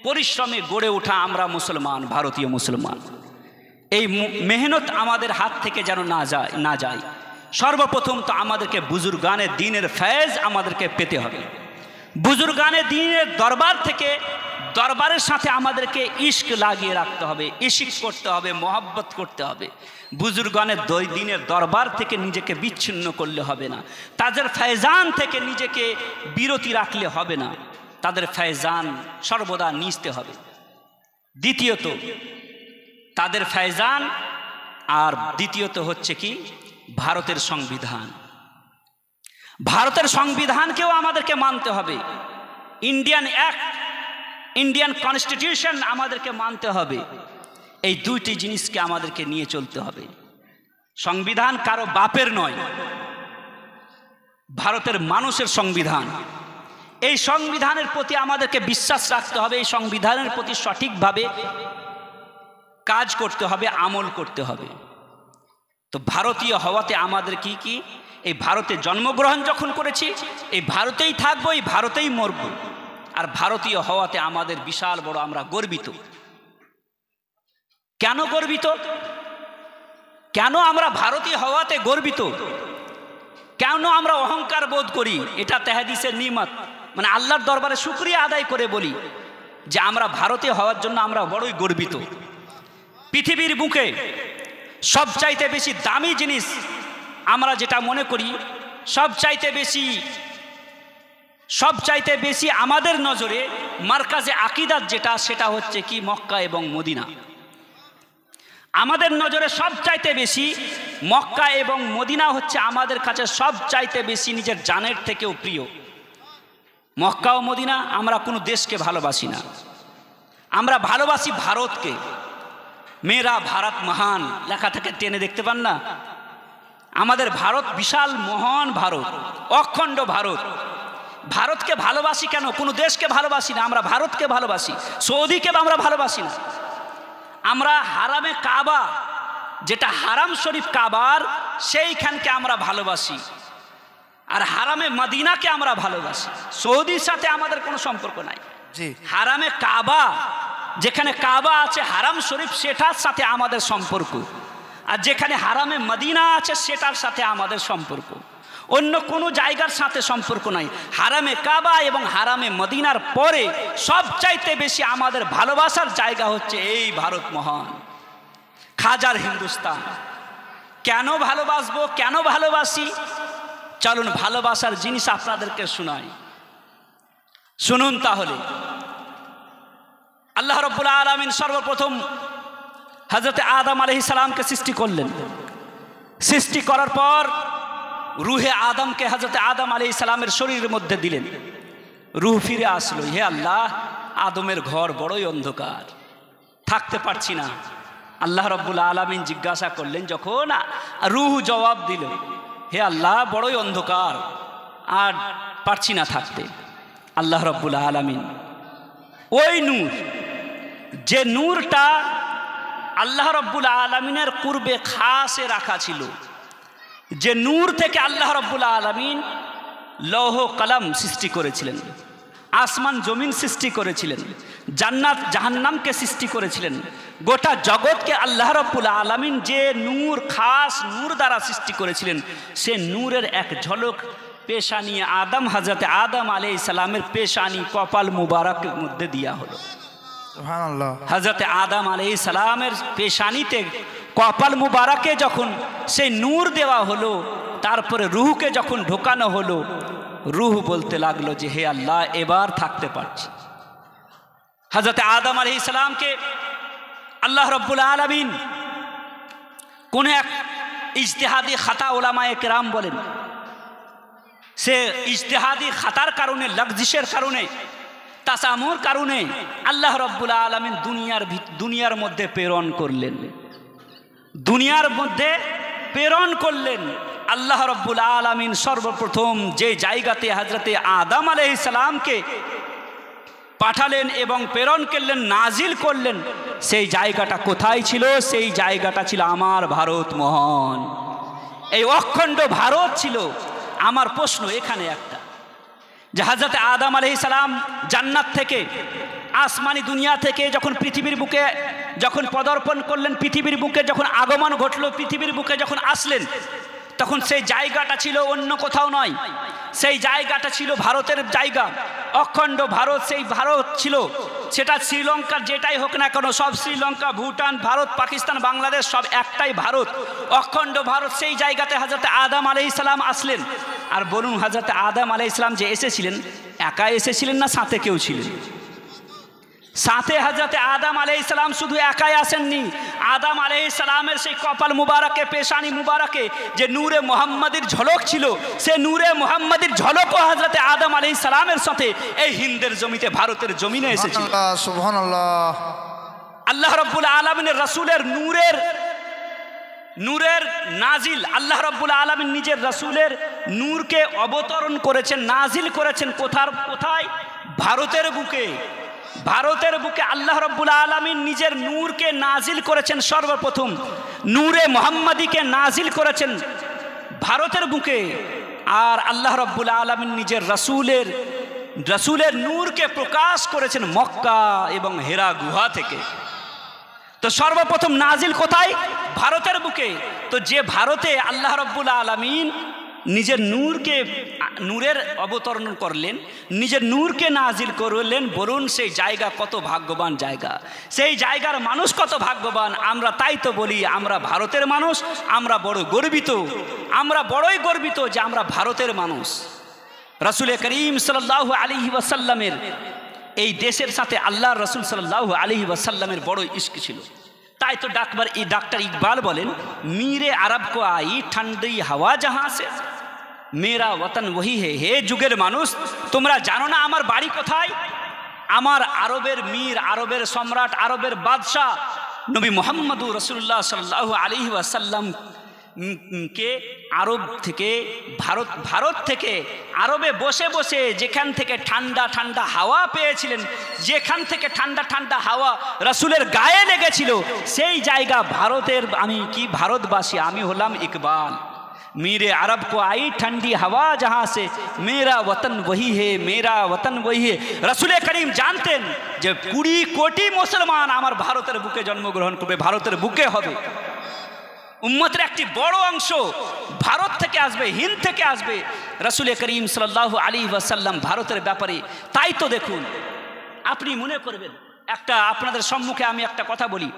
পরিশ্রমে গড়ে ওঠা আমরা মুসলমান, ভারতীয় মুসলমান। এই মেহনত আমাদের হাত থেকে যেন না যায়। সর্বপ্রথম তো আমাদেরকে বুজুর্গানে দিনের ফয়েজ আমাদেরকে পেতে হবে। বুজুর্গানে দিনের দরবার থেকে, দরবারের সাথে আমাদেরকে ইশক লাগিয়ে রাখতে হবে, ইশক করতে হবে, মোহাব্বত করতে হবে। বুজুর্গানের দিনের দরবার থেকে নিজেকে বিচ্ছিন্ন করলে হবে না, তাদের ফয়জান থেকে নিজেকে বিরতি রাখলে হবে না, তাদের ফয়জান সর্বদা নিতে হবে। দ্বিতীয়ত তাদের ফয়জান, আর দ্বিতীয়ত হচ্ছে কি ভারতের সংবিধান। ভারতের সংবিধানকেও আমাদেরকে মানতে হবে। ইন্ডিয়ান অ্যাক্ট, ইন্ডিয়ান কনস্টিটিউশন আমাদেরকে মানতে হবে। এই দুইটি জিনিসকে আমাদেরকে নিয়ে চলতে হবে। সংবিধান কারো বাপের নয়, ভারতের মানুষের সংবিধান। এই সংবিধানের প্রতি আমাদেরকে বিশ্বাস রাখতে হবে, এই সংবিধানের প্রতি সঠিকভাবে কাজ করতে হবে, আমল করতে হবে। তো ভারতীয় হওয়াতে আমাদের কি এই ভারতে জন্মগ্রহণ যখন করেছি, এই ভারতেই থাকবো, এই ভারতেই মরব। আর ভারতীয় হওয়াতে আমাদের বিশাল বড় আমরা গর্বিত। কেন গর্বিত? কেন আমরা ভারতীয় হওয়াতে গর্বিত? কেন আমরা অহংকার বোধ করি? এটা তেহাদিসের নিয়ামত, মানে আল্লাহর দরবারে শুকরিয়া আদায় করে বলি যে আমরা ভারতীয় হওয়ার জন্য আমরা বড়ই গর্বিত। পৃথিবীর বুকে সবচাইতে বেশি দামি জিনিস আমরা যেটা মনে করি, সবচাইতে বেশি আমাদের নজরে মার্কাজে আকিদাত যেটা, সেটা হচ্ছে কি মক্কা এবং মদিনা। আমাদের নজরে সবচাইতে বেশি মক্কা এবং মদিনা হচ্ছে আমাদের কাছে সবচাইতে বেশি নিজের জানের থেকেও প্রিয়। মক্কা ও মদিনা, আমরা কোনো দেশকে ভালোবাসি না, আমরা ভালোবাসি ভারতকে। মেরা ভারত মহান লেখা থেকে টেনে দেখতে পান না? আমাদের ভারত বিশাল মহান ভারত, অখণ্ড ভারত। ভারতকে ভালোবাসি কেন? কোনো দেশকে ভালোবাসি না, আমরা ভারতকে ভালোবাসি। সৌদিকে আমরা ভালোবাসি না। আমরা হারামে কাবা, যেটা হারাম শরীফ কাবার, সেইখানকে আমরা ভালোবাসি। আর হারামে মদিনাকে আমরা ভালোবাসি। সৌদির সাথে আমাদের কোনো সম্পর্ক নাই। হারামে কাবা, যেখানে কাবা আছে হারাম শরীফ, সেটার সাথে আমাদের সম্পর্ক। আর যেখানে হারামে মদিনা আছে সেটার সাথে আমাদের সম্পর্ক, অন্য কোনো জায়গার সাথে সম্পর্ক নাই। হারামে কাবা এবং হারামে মদিনার পরে সবচাইতে বেশি আমাদের ভালোবাসার জায়গা হচ্ছে এই ভারত মহান, খাজার হিন্দুস্তান। কেন ভালোবাসবো, কেন ভালোবাসি? চলুন ভালোবাসার জিনিস আপনাদেরকে শোনাই, শুনুন তাহলে। আল্লাহ রাব্বুল আলামিন সর্বপ্রথম হযরত আদম আলাইহিস সালামকে সৃষ্টি করলেন। সৃষ্টি করার পর রুহে আদমকে হযরত আদম আলাইহিস সালামের শরীরের মধ্যে দিলেন। রূহ ফিরে আসলো। হে আল্লাহ, আদমের ঘর বড়ই অন্ধকার, থাকতে পারছি না। আল্লাহ রাব্বুল আলামিন জিজ্ঞাসা করলেন, যখন রূহ জবাব দিল, হে আল্লাহ, বড়ই অন্ধকার, আর পারছি না থাকতে। আল্লাহ রাব্বুল আলামিন ওই নূর, যে নূরটা আল্লাহ রাব্বুল আলামিনের কুরবে খাসে রাখা ছিল, যে নূর থেকে আল্লাহ রাব্বুল আলামিন লৌহ কলম সৃষ্টি করেছিলেন, আসমান জমিন সৃষ্টি করেছিলেন, জান্নাত জাহান্নামকে সৃষ্টি করেছিলেন, গোটা জগৎকে আল্লাহ রাব্বুল আলামিন যে নূর, খাস নূর দ্বারা সৃষ্টি করেছিলেন, সে নূরের এক ঝলক পেশানি আদম, হযরত আদম আলাইহিস সালামের পেশানি কপাল মুবারকের মধ্যে দেয়া হলো। সুবহানাল্লাহ। হযরত আদম আলাইহিস সালামের পেশানিতে কপাল মুবারকে যখন সেই নূর দেওয়া হলো, তারপরে রূহকে যখন ঢোকানো হলো, রূহ বলতে লাগলো যে হে আল্লাহ, এবার থাকতে পারছি। হযরত আদম আলাইহিস সালামকে আল্লাহ রাব্বুল আলামিন কোন এক ইজতিহাদি খাতা, উলামায়ে কেরাম বলেন, সে ইজতিহাদি খাতার কারণে, লগজিশের কারণে, তাসামুর কারণে আল্লাহ রাব্বুল আলামিন দুনিয়ার মধ্যে প্রেরণ করলেন। দুনিয়ার মধ্যে প্রেরণ করলেন আল্লাহ রাব্বুল আলামিন সর্বপ্রথম যে জায়গাতে হযরতে আদম আলাইহিস সালামকে পাঠালেন এবং প্রেরণ করলেন, নাজিল করলেন, সেই জায়গাটা কোথায় ছিল? সেই জায়গাটা ছিল আমার ভারত মহান, এই অখণ্ড ভারত ছিল। আমার প্রশ্ন এখানে একটা, যে হযরতে আদম আলাইহিস সালাম জান্নাত থেকে, আসমানি দুনিয়া থেকে যখন পৃথিবীর বুকে যখন পদার্পণ করলেন, পৃথিবীর বুকে যখন আগমন ঘটলো, পৃথিবীর বুকে যখন আসলেন, তখন সেই জায়গাটা ছিল অন্য কোথাও নয়, সেই জায়গাটা ছিল ভারতের জায়গা, অখণ্ড ভারত। সেই ভারত ছিল, সেটা শ্রীলঙ্কার যেটাই হোক না কেন, সব শ্রীলঙ্কা, ভুটান, ভারত, পাকিস্তান, বাংলাদেশ সব একটাই ভারত, অখণ্ড ভারত। সেই জায়গাতে হযরত আদম আলাইহিস সালাম আসলেন। আর বলুন, হযরত আদম আলাইহিস সালাম যে এসেছিলেন, একা এসেছিলেন না সাথে কেউ ছিলেন? সাথে হযরত আদম আলাইহিস সালাম শুধু একাই আসেননি। আদম আলাইহিস সালামের সেই কপাল মুবারকে, পেশানি মুবারকে যে নূরে মুহাম্মাদির ঝলক ছিল, সে নূরে মুহাম্মাদির ঝলকও হযরত আদম আলাইহিস সালামের সাথে এই হিন্দের জমিতে, ভারতের জমিনে এসেছিল। সুবহানাল্লাহ। আল্লাহ রাব্বুল আলামিনের রাসূলের নূরের নাজিল, আল্লাহ রাব্বুল আলামিন নিজের রাসূলের নূরকে অবতরণ করেছেন, নাজিল করেছেন কোথায়? ভারতের বুকে। ভারতের বুকে আল্লাহ রাব্বুল আলামিন নিজের নূরকে নাজিল করেছেন। সর্বপ্রথম নূরে মুহাম্মাদিকে নাজিল করেছেন ভারতের বুকে। আর আল্লাহ রাব্বুল আলামিন নিজের রাসূলের নূরকে প্রকাশ করেছেন মক্কা এবং হেরা গুহা থেকে। তো সর্বপ্রথম নাজিল কোথায়? ভারতের বুকে। তো যে ভারতে আল্লাহ রাব্বুল আলামিন নিজের নূরের অবতরণ করলেন, নিজের নূরকে নাজিল করলেন। বলুন সেই জায়গা কত ভাগ্যবান জায়গা, সেই জায়গার মানুষ কত ভাগ্যবান। আমরা তাই তো বলি আমরা ভারতের মানুষ, আমরা বড় গর্বিত, আমরা বড়ই গর্বিত যে আমরা ভারতের মানুষ। রাসূল করিম সাল্লাল্লাহু আলাইহি ওয়াসাল্লামের এই দেশের সাথে আল্লাহর রাসূল সাল্লাল্লাহু আলাইহি ওয়াসাল্লামের বড় ইশক ছিল। তাই তো ডাক্তার ইকবাল বলেন, মীরে আরব কো আই ঠান্ডি হাওয়া জাহাঁ সে, মেরা ওয়াতন ওহি হে যুগের মানুষ, তোমরা জানো না আমার বাড়ি কোথায়? আমার আরবের মীর, আরবের সম্রাট, আরবের বাদশাহ নবী মুহাম্মদুর রাসূলুল্লাহ সাল্লাল্লাহু আলাইহি ওয়াসাল্লাম কে আরব থেকে ভারত থেকে আরবে বসে বসে যেখান থেকে ঠান্ডা ঠান্ডা হাওয়া পেয়েছিলেন, যেখান থেকে ঠান্ডা ঠান্ডা হাওয়া রাসূলের গায়ে লেগেছিল, সেই জায়গা ভারতের আমি কি ভারতবাসী, আমি হলাম ইকবাল। मेरे अरब को आई ठंडी हवा जहाँ से, मेरा वतन वही है, मेरा वतन वही है। रसूल करीम जानतेন যে 20 কোটি মুসলমান আমার ভারতের বুকে জন্মগ্রহণ করবে, ভারতের বুকে হবে। উম্মতের একটি বড় অংশ ভারত থেকে আসবে, হিন্দ থেকে আসবে। রসুল করিম সাল্লাল্লাহু আলাইহি ওয়াসাল্লাম ভারতের ব্যাপারে তাই তো দেখুন, আপনি মনে করবেন একটা আপনাদের সম্মুখে আমি একটা কথা বলি,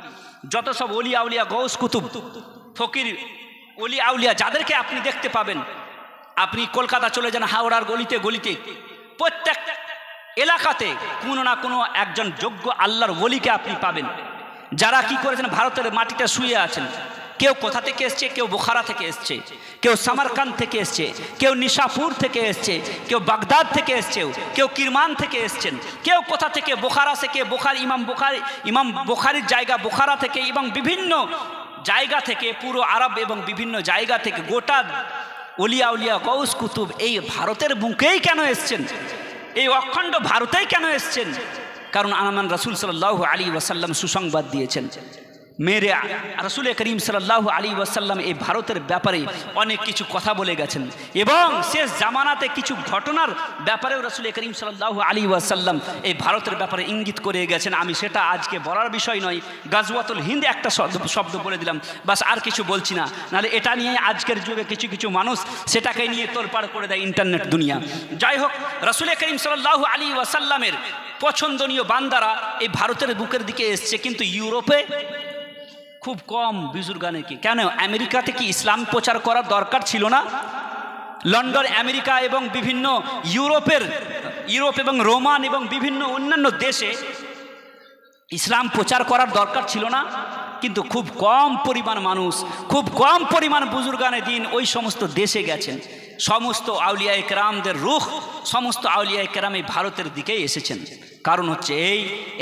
যত সব ওলি আউলিয়া গৌস কুতুব ফকির ওলি আউলিয়া যাদেরকে আপনি দেখতে পাবেন, আপনি কলকাতা চলে যান, হাওড়ার গলিতে গলিতে প্রত্যেক এলাকাতে কোনো না কোনো একজন যোগ্য আল্লাহর ওলিকে আপনি পাবেন, যারা কি করেছেন ভারতের মাটিতে শুয়ে আছেন। কেউ কোথা থেকে এসছে, কেউ বুখারা থেকে এসছে, কেউ সামারকান্দ থেকে এসছে, কেউ নিশাপুর থেকে এসছে, কেউ বাগদাদ থেকে এসছে, কেউ কিরমান থেকে এসছেন, কেউ কোথা থেকে বুখারা থেকে, ইমাম বুখারির জায়গা বুখারা থেকে এবং বিভিন্ন জায়গা থেকে, পুরো আরব এবং বিভিন্ন জায়গা থেকে গোটা ওলিয়া উলিয়া গৌস কুতুব এই ভারতের বুকেই কেন এসছেন, এই অখণ্ড ভারতেই কেন এসছেন? কারণ আনামান রাসূল সাল্লাল্লাহু আলাইহি ওয়াসাল্লাম সুসংবাদ দিয়েছেন। মেরে রাসূল করিম সাল্লাল্লাহু আলাইহি ওয়াসাল্লাম এই ভারতের ব্যাপারে অনেক কিছু কথা বলে গেছেন এবং শেষ জামানাতে কিছু ঘটনার ব্যাপারেও রাসূল করিম সাল্লাল্লাহু আলাইহি ওয়াসাল্লাম এই ভারতের ব্যাপারে ইঙ্গিত করে গেছেন। আমি সেটা আজকে বলার বিষয় নয়, গাজওয়াতুল হিন্দ একটা শব্দ বলে দিলাম, বাস আর কিছু বলছি না, নাহলে এটা নিয়ে আজকের যুগে কিছু কিছু মানুষ সেটাকে নিয়ে তোলপাড় করে দেয় ইন্টারনেট দুনিয়া। যাই হোক, রাসূল করিম সাল্লাল্লাহু আলাইহি ওয়াসাল্লামের পছন্দনীয় বান্দারা এই ভারতের বুকের দিকে এসছে, কিন্তু ইউরোপে খুব কম বুজুর্গানে কি কেন? আমেরিকাতে কি ইসলাম প্রচার করার দরকার ছিল না? লন্ডন, আমেরিকা এবং বিভিন্ন ইউরোপ এবং রোমান এবং বিভিন্ন অন্যান্য দেশে ইসলাম প্রচার করার দরকার ছিল না? কিন্তু খুব কম পরিমাণ মানুষ, খুব কম পরিমাণ বুজুর্গানে দিন ওই সমস্ত দেশে গেছেন। সমস্ত আউলিয়ায়ে কেরামদের রূহ, সমস্ত আউলিয়ায়ে কেরাম এই ভারতের দিকেই এসেছেন। কারণ হচ্ছে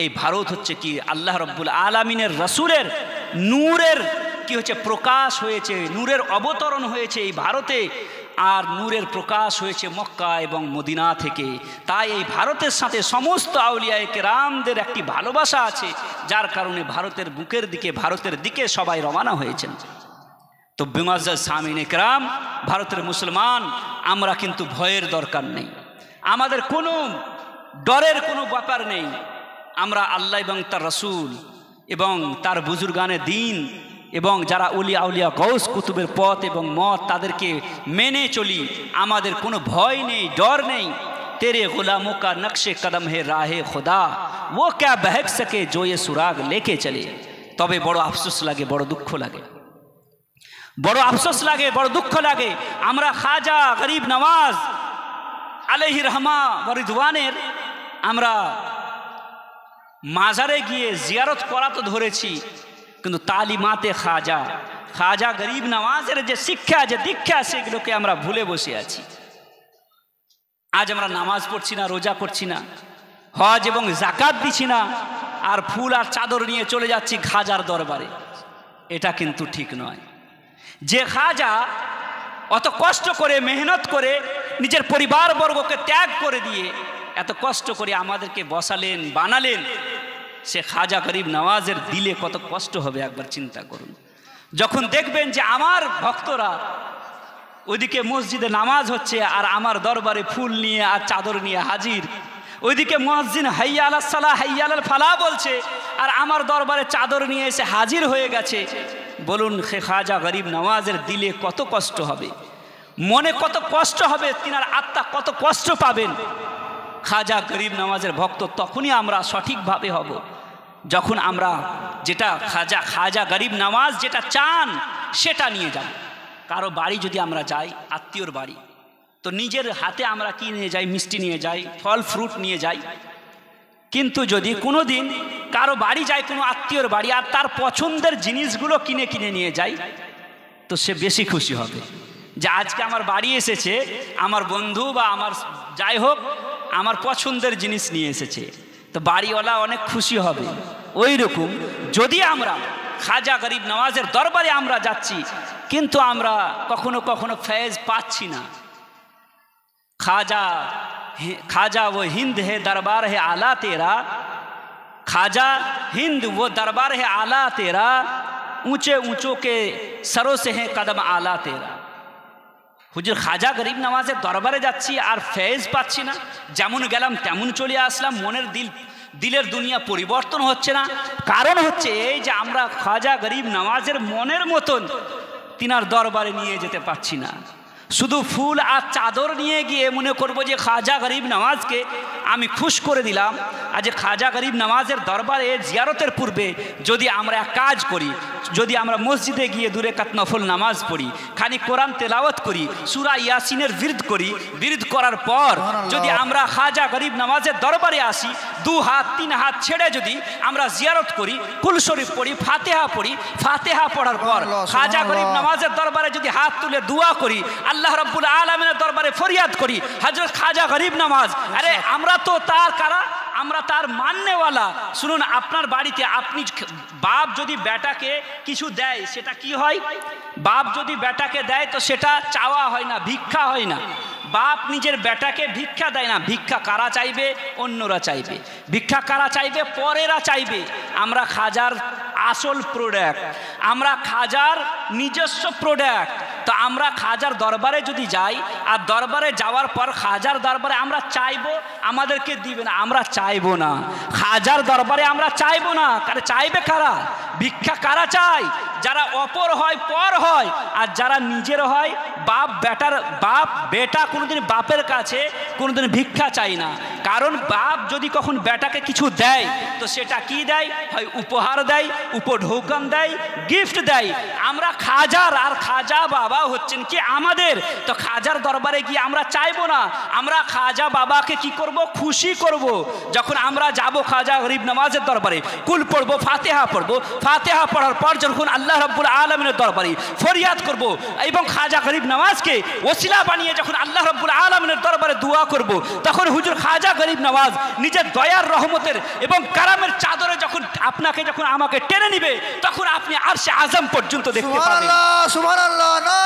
এই ভারত হচ্ছে কি আল্লাহ রব্বুল আলামিনের রাসূলের নূরের কি হচ্ছে প্রকাশ হয়েছে, নূরের অবতরণ হয়েছে এই ভারতে, আর নূরের প্রকাশ হয়েছে মক্কা এবং মদিনা থেকে। তাই এই ভারতের সাথে সমস্ত আউলিয়ায়ে কেরামদের একটি ভালোবাসা আছে, যার কারণে ভারতের বুকের দিকে, ভারতের দিকে সবাই রওনা হয়েছেন। তো মুআজ্জাজ সামিনে কেরাম, ভারতের মুসলমান আমরা কিন্তু ভয়ের দরকার নেই, আমাদের কোনো ডরের কোনো ব্যাপার নেই। আমরা আল্লাহ এবং তার রাসূল এবং তার বুজুর্গানে দিন এবং যারা উলিয়া আউলিয়া গৌস কুতুবের পথ এবং মত তাদেরকে মেনে চলি, আমাদের কোনো ভয় নেই, ডর নেই। তেরে গুলামোं का नक्शे कदम है राहे खुदा, वो क्या बहक सके जो ये सुराग लेके चले। তবে বড় আফসোস লাগে, বড় দুঃখ লাগে, বড় আফসোস লাগে, বড় দুঃখ লাগে। আমরা খাজা গরিব নওয়াজ আলাইহি রহমা ওয়া রিদওয়ানের আমরা মাজারে গিয়ে জিয়ারত করা তো ধরেছি, কিন্তু তালিমাতে খাজা গরিব নওয়াজের যে শিক্ষা, যে দীক্ষা, সেগুলোকে আমরা ভুলে বসে আছি। আজ আমরা নামাজ পড়ছি না, রোজা করছি না, হজ এবং জাকাত দিচ্ছি না, আর ফুল আর চাদর নিয়ে চলে যাচ্ছি খাজার দরবারে। এটা কিন্তু ঠিক নয়। যে খাজা অত কষ্ট করে, মেহনত করে, নিজের পরিবারবর্গকে ত্যাগ করে দিয়ে এত কষ্ট করে আমাদেরকে বসালেন, বানালেন, সে খাজা গরিব নওয়াজের দিলে কত কষ্ট হবে একবার চিন্তা করুন। যখন দেখবেন যে আমার ভক্তরা ওইদিকে মসজিদে নামাজ হচ্ছে আর আমার দরবারে ফুল নিয়ে আর চাদর নিয়ে হাজির, ওইদিকে মুয়াজ্জিন হাইয়া আলাস সালাহ হাইয়া আলাল ফালাহ বলছে আর আমার দরবারে চাদর নিয়ে এসে হাজির হয়ে গেছে, বলুন সে খাজা গরিব নওয়াজের দিলে কত কষ্ট হবে। মনে কত কষ্ট হবে, তিনার আত্মা কত কষ্ট পাবেন। খাজা গরিব নওয়াজের ভক্ত তখনই আমরা সঠিকভাবে হব যখন আমরা যেটা খাজা গরিব নওয়াজ যেটা চান সেটা নিয়ে যাব। কারো বাড়ি যদি আমরা যাই, আত্মীয়র বাড়ি, তো নিজের হাতে আমরা কি নিয়ে যাই? মিষ্টি নিয়ে যাই, ফল ফ্রুট নিয়ে যাই। কিন্তু যদি কোনো দিন কারো বাড়ি যায়, কোনো আত্মীয়র বাড়ি, আর তার পছন্দের জিনিসগুলো কিনে কিনে নিয়ে যায়, তো সে বেশি খুশি হবে যে আজকে আমার বাড়ি এসেছে আমার বন্ধু বা আমার যাই হোক আমার পছন্দের জিনিস নিয়ে এসেছে, তো বাড়িওয়ালা অনেক খুশি হবে। ওই রকম যদি আমরা খাজা গরিব নওয়াজের দরবারে আমরা যাচ্ছি কিন্তু আমরা কখনো কখনো ফয়েজ পাচ্ছি না। खाजा वो हिंद है दरबार है आला तेरा, खाजा हिंद वो दरबार है आला तेरा, ऊंचे ऊंचों के सरों से है कदम आला तेरा। হুজুর খাজা গরিব নওয়াজের দরবারে যাচ্ছি আর ফয়েজ পাচ্ছি না, যেমন গেলাম তেমন চলে আসলাম, দিলের দুনিয়া পরিবর্তন হচ্ছে না। কারণ হচ্ছে এই যে আমরা খাজা গরিব নওয়াজের মনের মতন তিনার দরবারে নিয়ে যেতে পারছি না। শুধু ফুল আর চাদর নিয়ে গিয়ে মনে করবো যে খাজা গরিব নওয়াজকে আমি খুশ করে দিলাম। আর যে খাজা গরিব নওয়াজের দরবারে জিয়ারতের পূর্বে যদি আমরা এক কাজ করি, যদি আমরা মসজিদে গিয়ে 2 রাকাত নফল নামাজ পড়ি, খানিক কোরআন তেলাওয়াত করি, সূরা ইয়াসিনের বিরদ করি, বিরদ করার পর যদি আমরা খাজা গরিব নওয়াজের দরবারে আসি, 2 হাত 3 হাত ছেড়ে যদি আমরা জিয়ারত করি, কুল শরীফ পড়ি, ফাতিহা পড়ি, ফাতিহা পড়ার পর খাজা গরিব নওয়াজের দরবারে যদি হাত তুলে দোয়া করি, আল্লাহ রাব্বুল আলামিনের দরবারে ফরিয়াদ করি, হযরত খাজা গরিব নওয়াজ, আরে আমরা তো তার কারা, আমরা তার মাননেওয়ালা। শুনুন, আপনার বাড়িতে আপনি বাপ যদি বেটাকে কিছু দেয় সেটা কি হয়? বাপ যদি বেটাকে দেয় তো সেটা চাওয়া হয় না, ভিক্ষা হয় না। বাপ নিজের বেটাকে ভিক্ষা দেয় না। ভিক্ষা কারা চাইবে? অন্যরা চাইবে। ভিক্ষা কারা চাইবে? পরেরা চাইবে। আমরা খাজার আসল প্রোডাক্ট, আমরা খাজার নিজস্ব প্রোডাক্ট। তো আমরা খাজার দরবারে যদি যাই আর দরবারে যাওয়ার পর খাজার দরবারে আমরা চাইবো আমাদেরকে দিবে না, আমরা চাইবো না। খাজার দরবারে আমরা চাইবো না, কারণ চাইবে কারা? ভিক্ষা কারা চাই? যারা অপর হয়, পর হয়, আর যারা নিজের হয়। বাপ বেটা কোনোদিন বাপের কাছে কোনোদিন ভিক্ষা চাই না। কারণ বাপ যদি কখন বেটাকে কিছু দেয় তো সেটা কি দেয়? হয় উপহার দেয়, উপঢৌকন দেয়, গিফট দেয়। আমরা খাজার, আর খাজা বাবা হচ্ছেন কি আমাদের। তো খাজার দরবারে গিয়ে আমরা চাইবো না, আমরা খাজা বাবাকে কি করব? খুশি করব। যখন আমরা যাব খাজা গরিব নওয়াজের দরবারে, কুল পড়বো, ফাতিহা পড়বো, ফাতিহা পড়ার পর যখন আল্লাহ রাব্বুল আলামিনের দরবারে ফরিয়াদ করব এবং খাজা গরিব নওয়াজকে ওসিলা বানিয়ে যখন আল্লাহ রাব্বুল আলামিনের দরবারে দোয়া করব, তখন হুজুর খাজা গরিব নওয়াজ নিজের দয়ার রহমতের এবং কারামের চাদরে যখন আপনাকে যখন আমাকে টেনে নিবে, তখন আপনি আরশে আজম পর্যন্ত দেখতে পাবেন। সুবহানাল্লাহ, সুবহানাল্লাহ।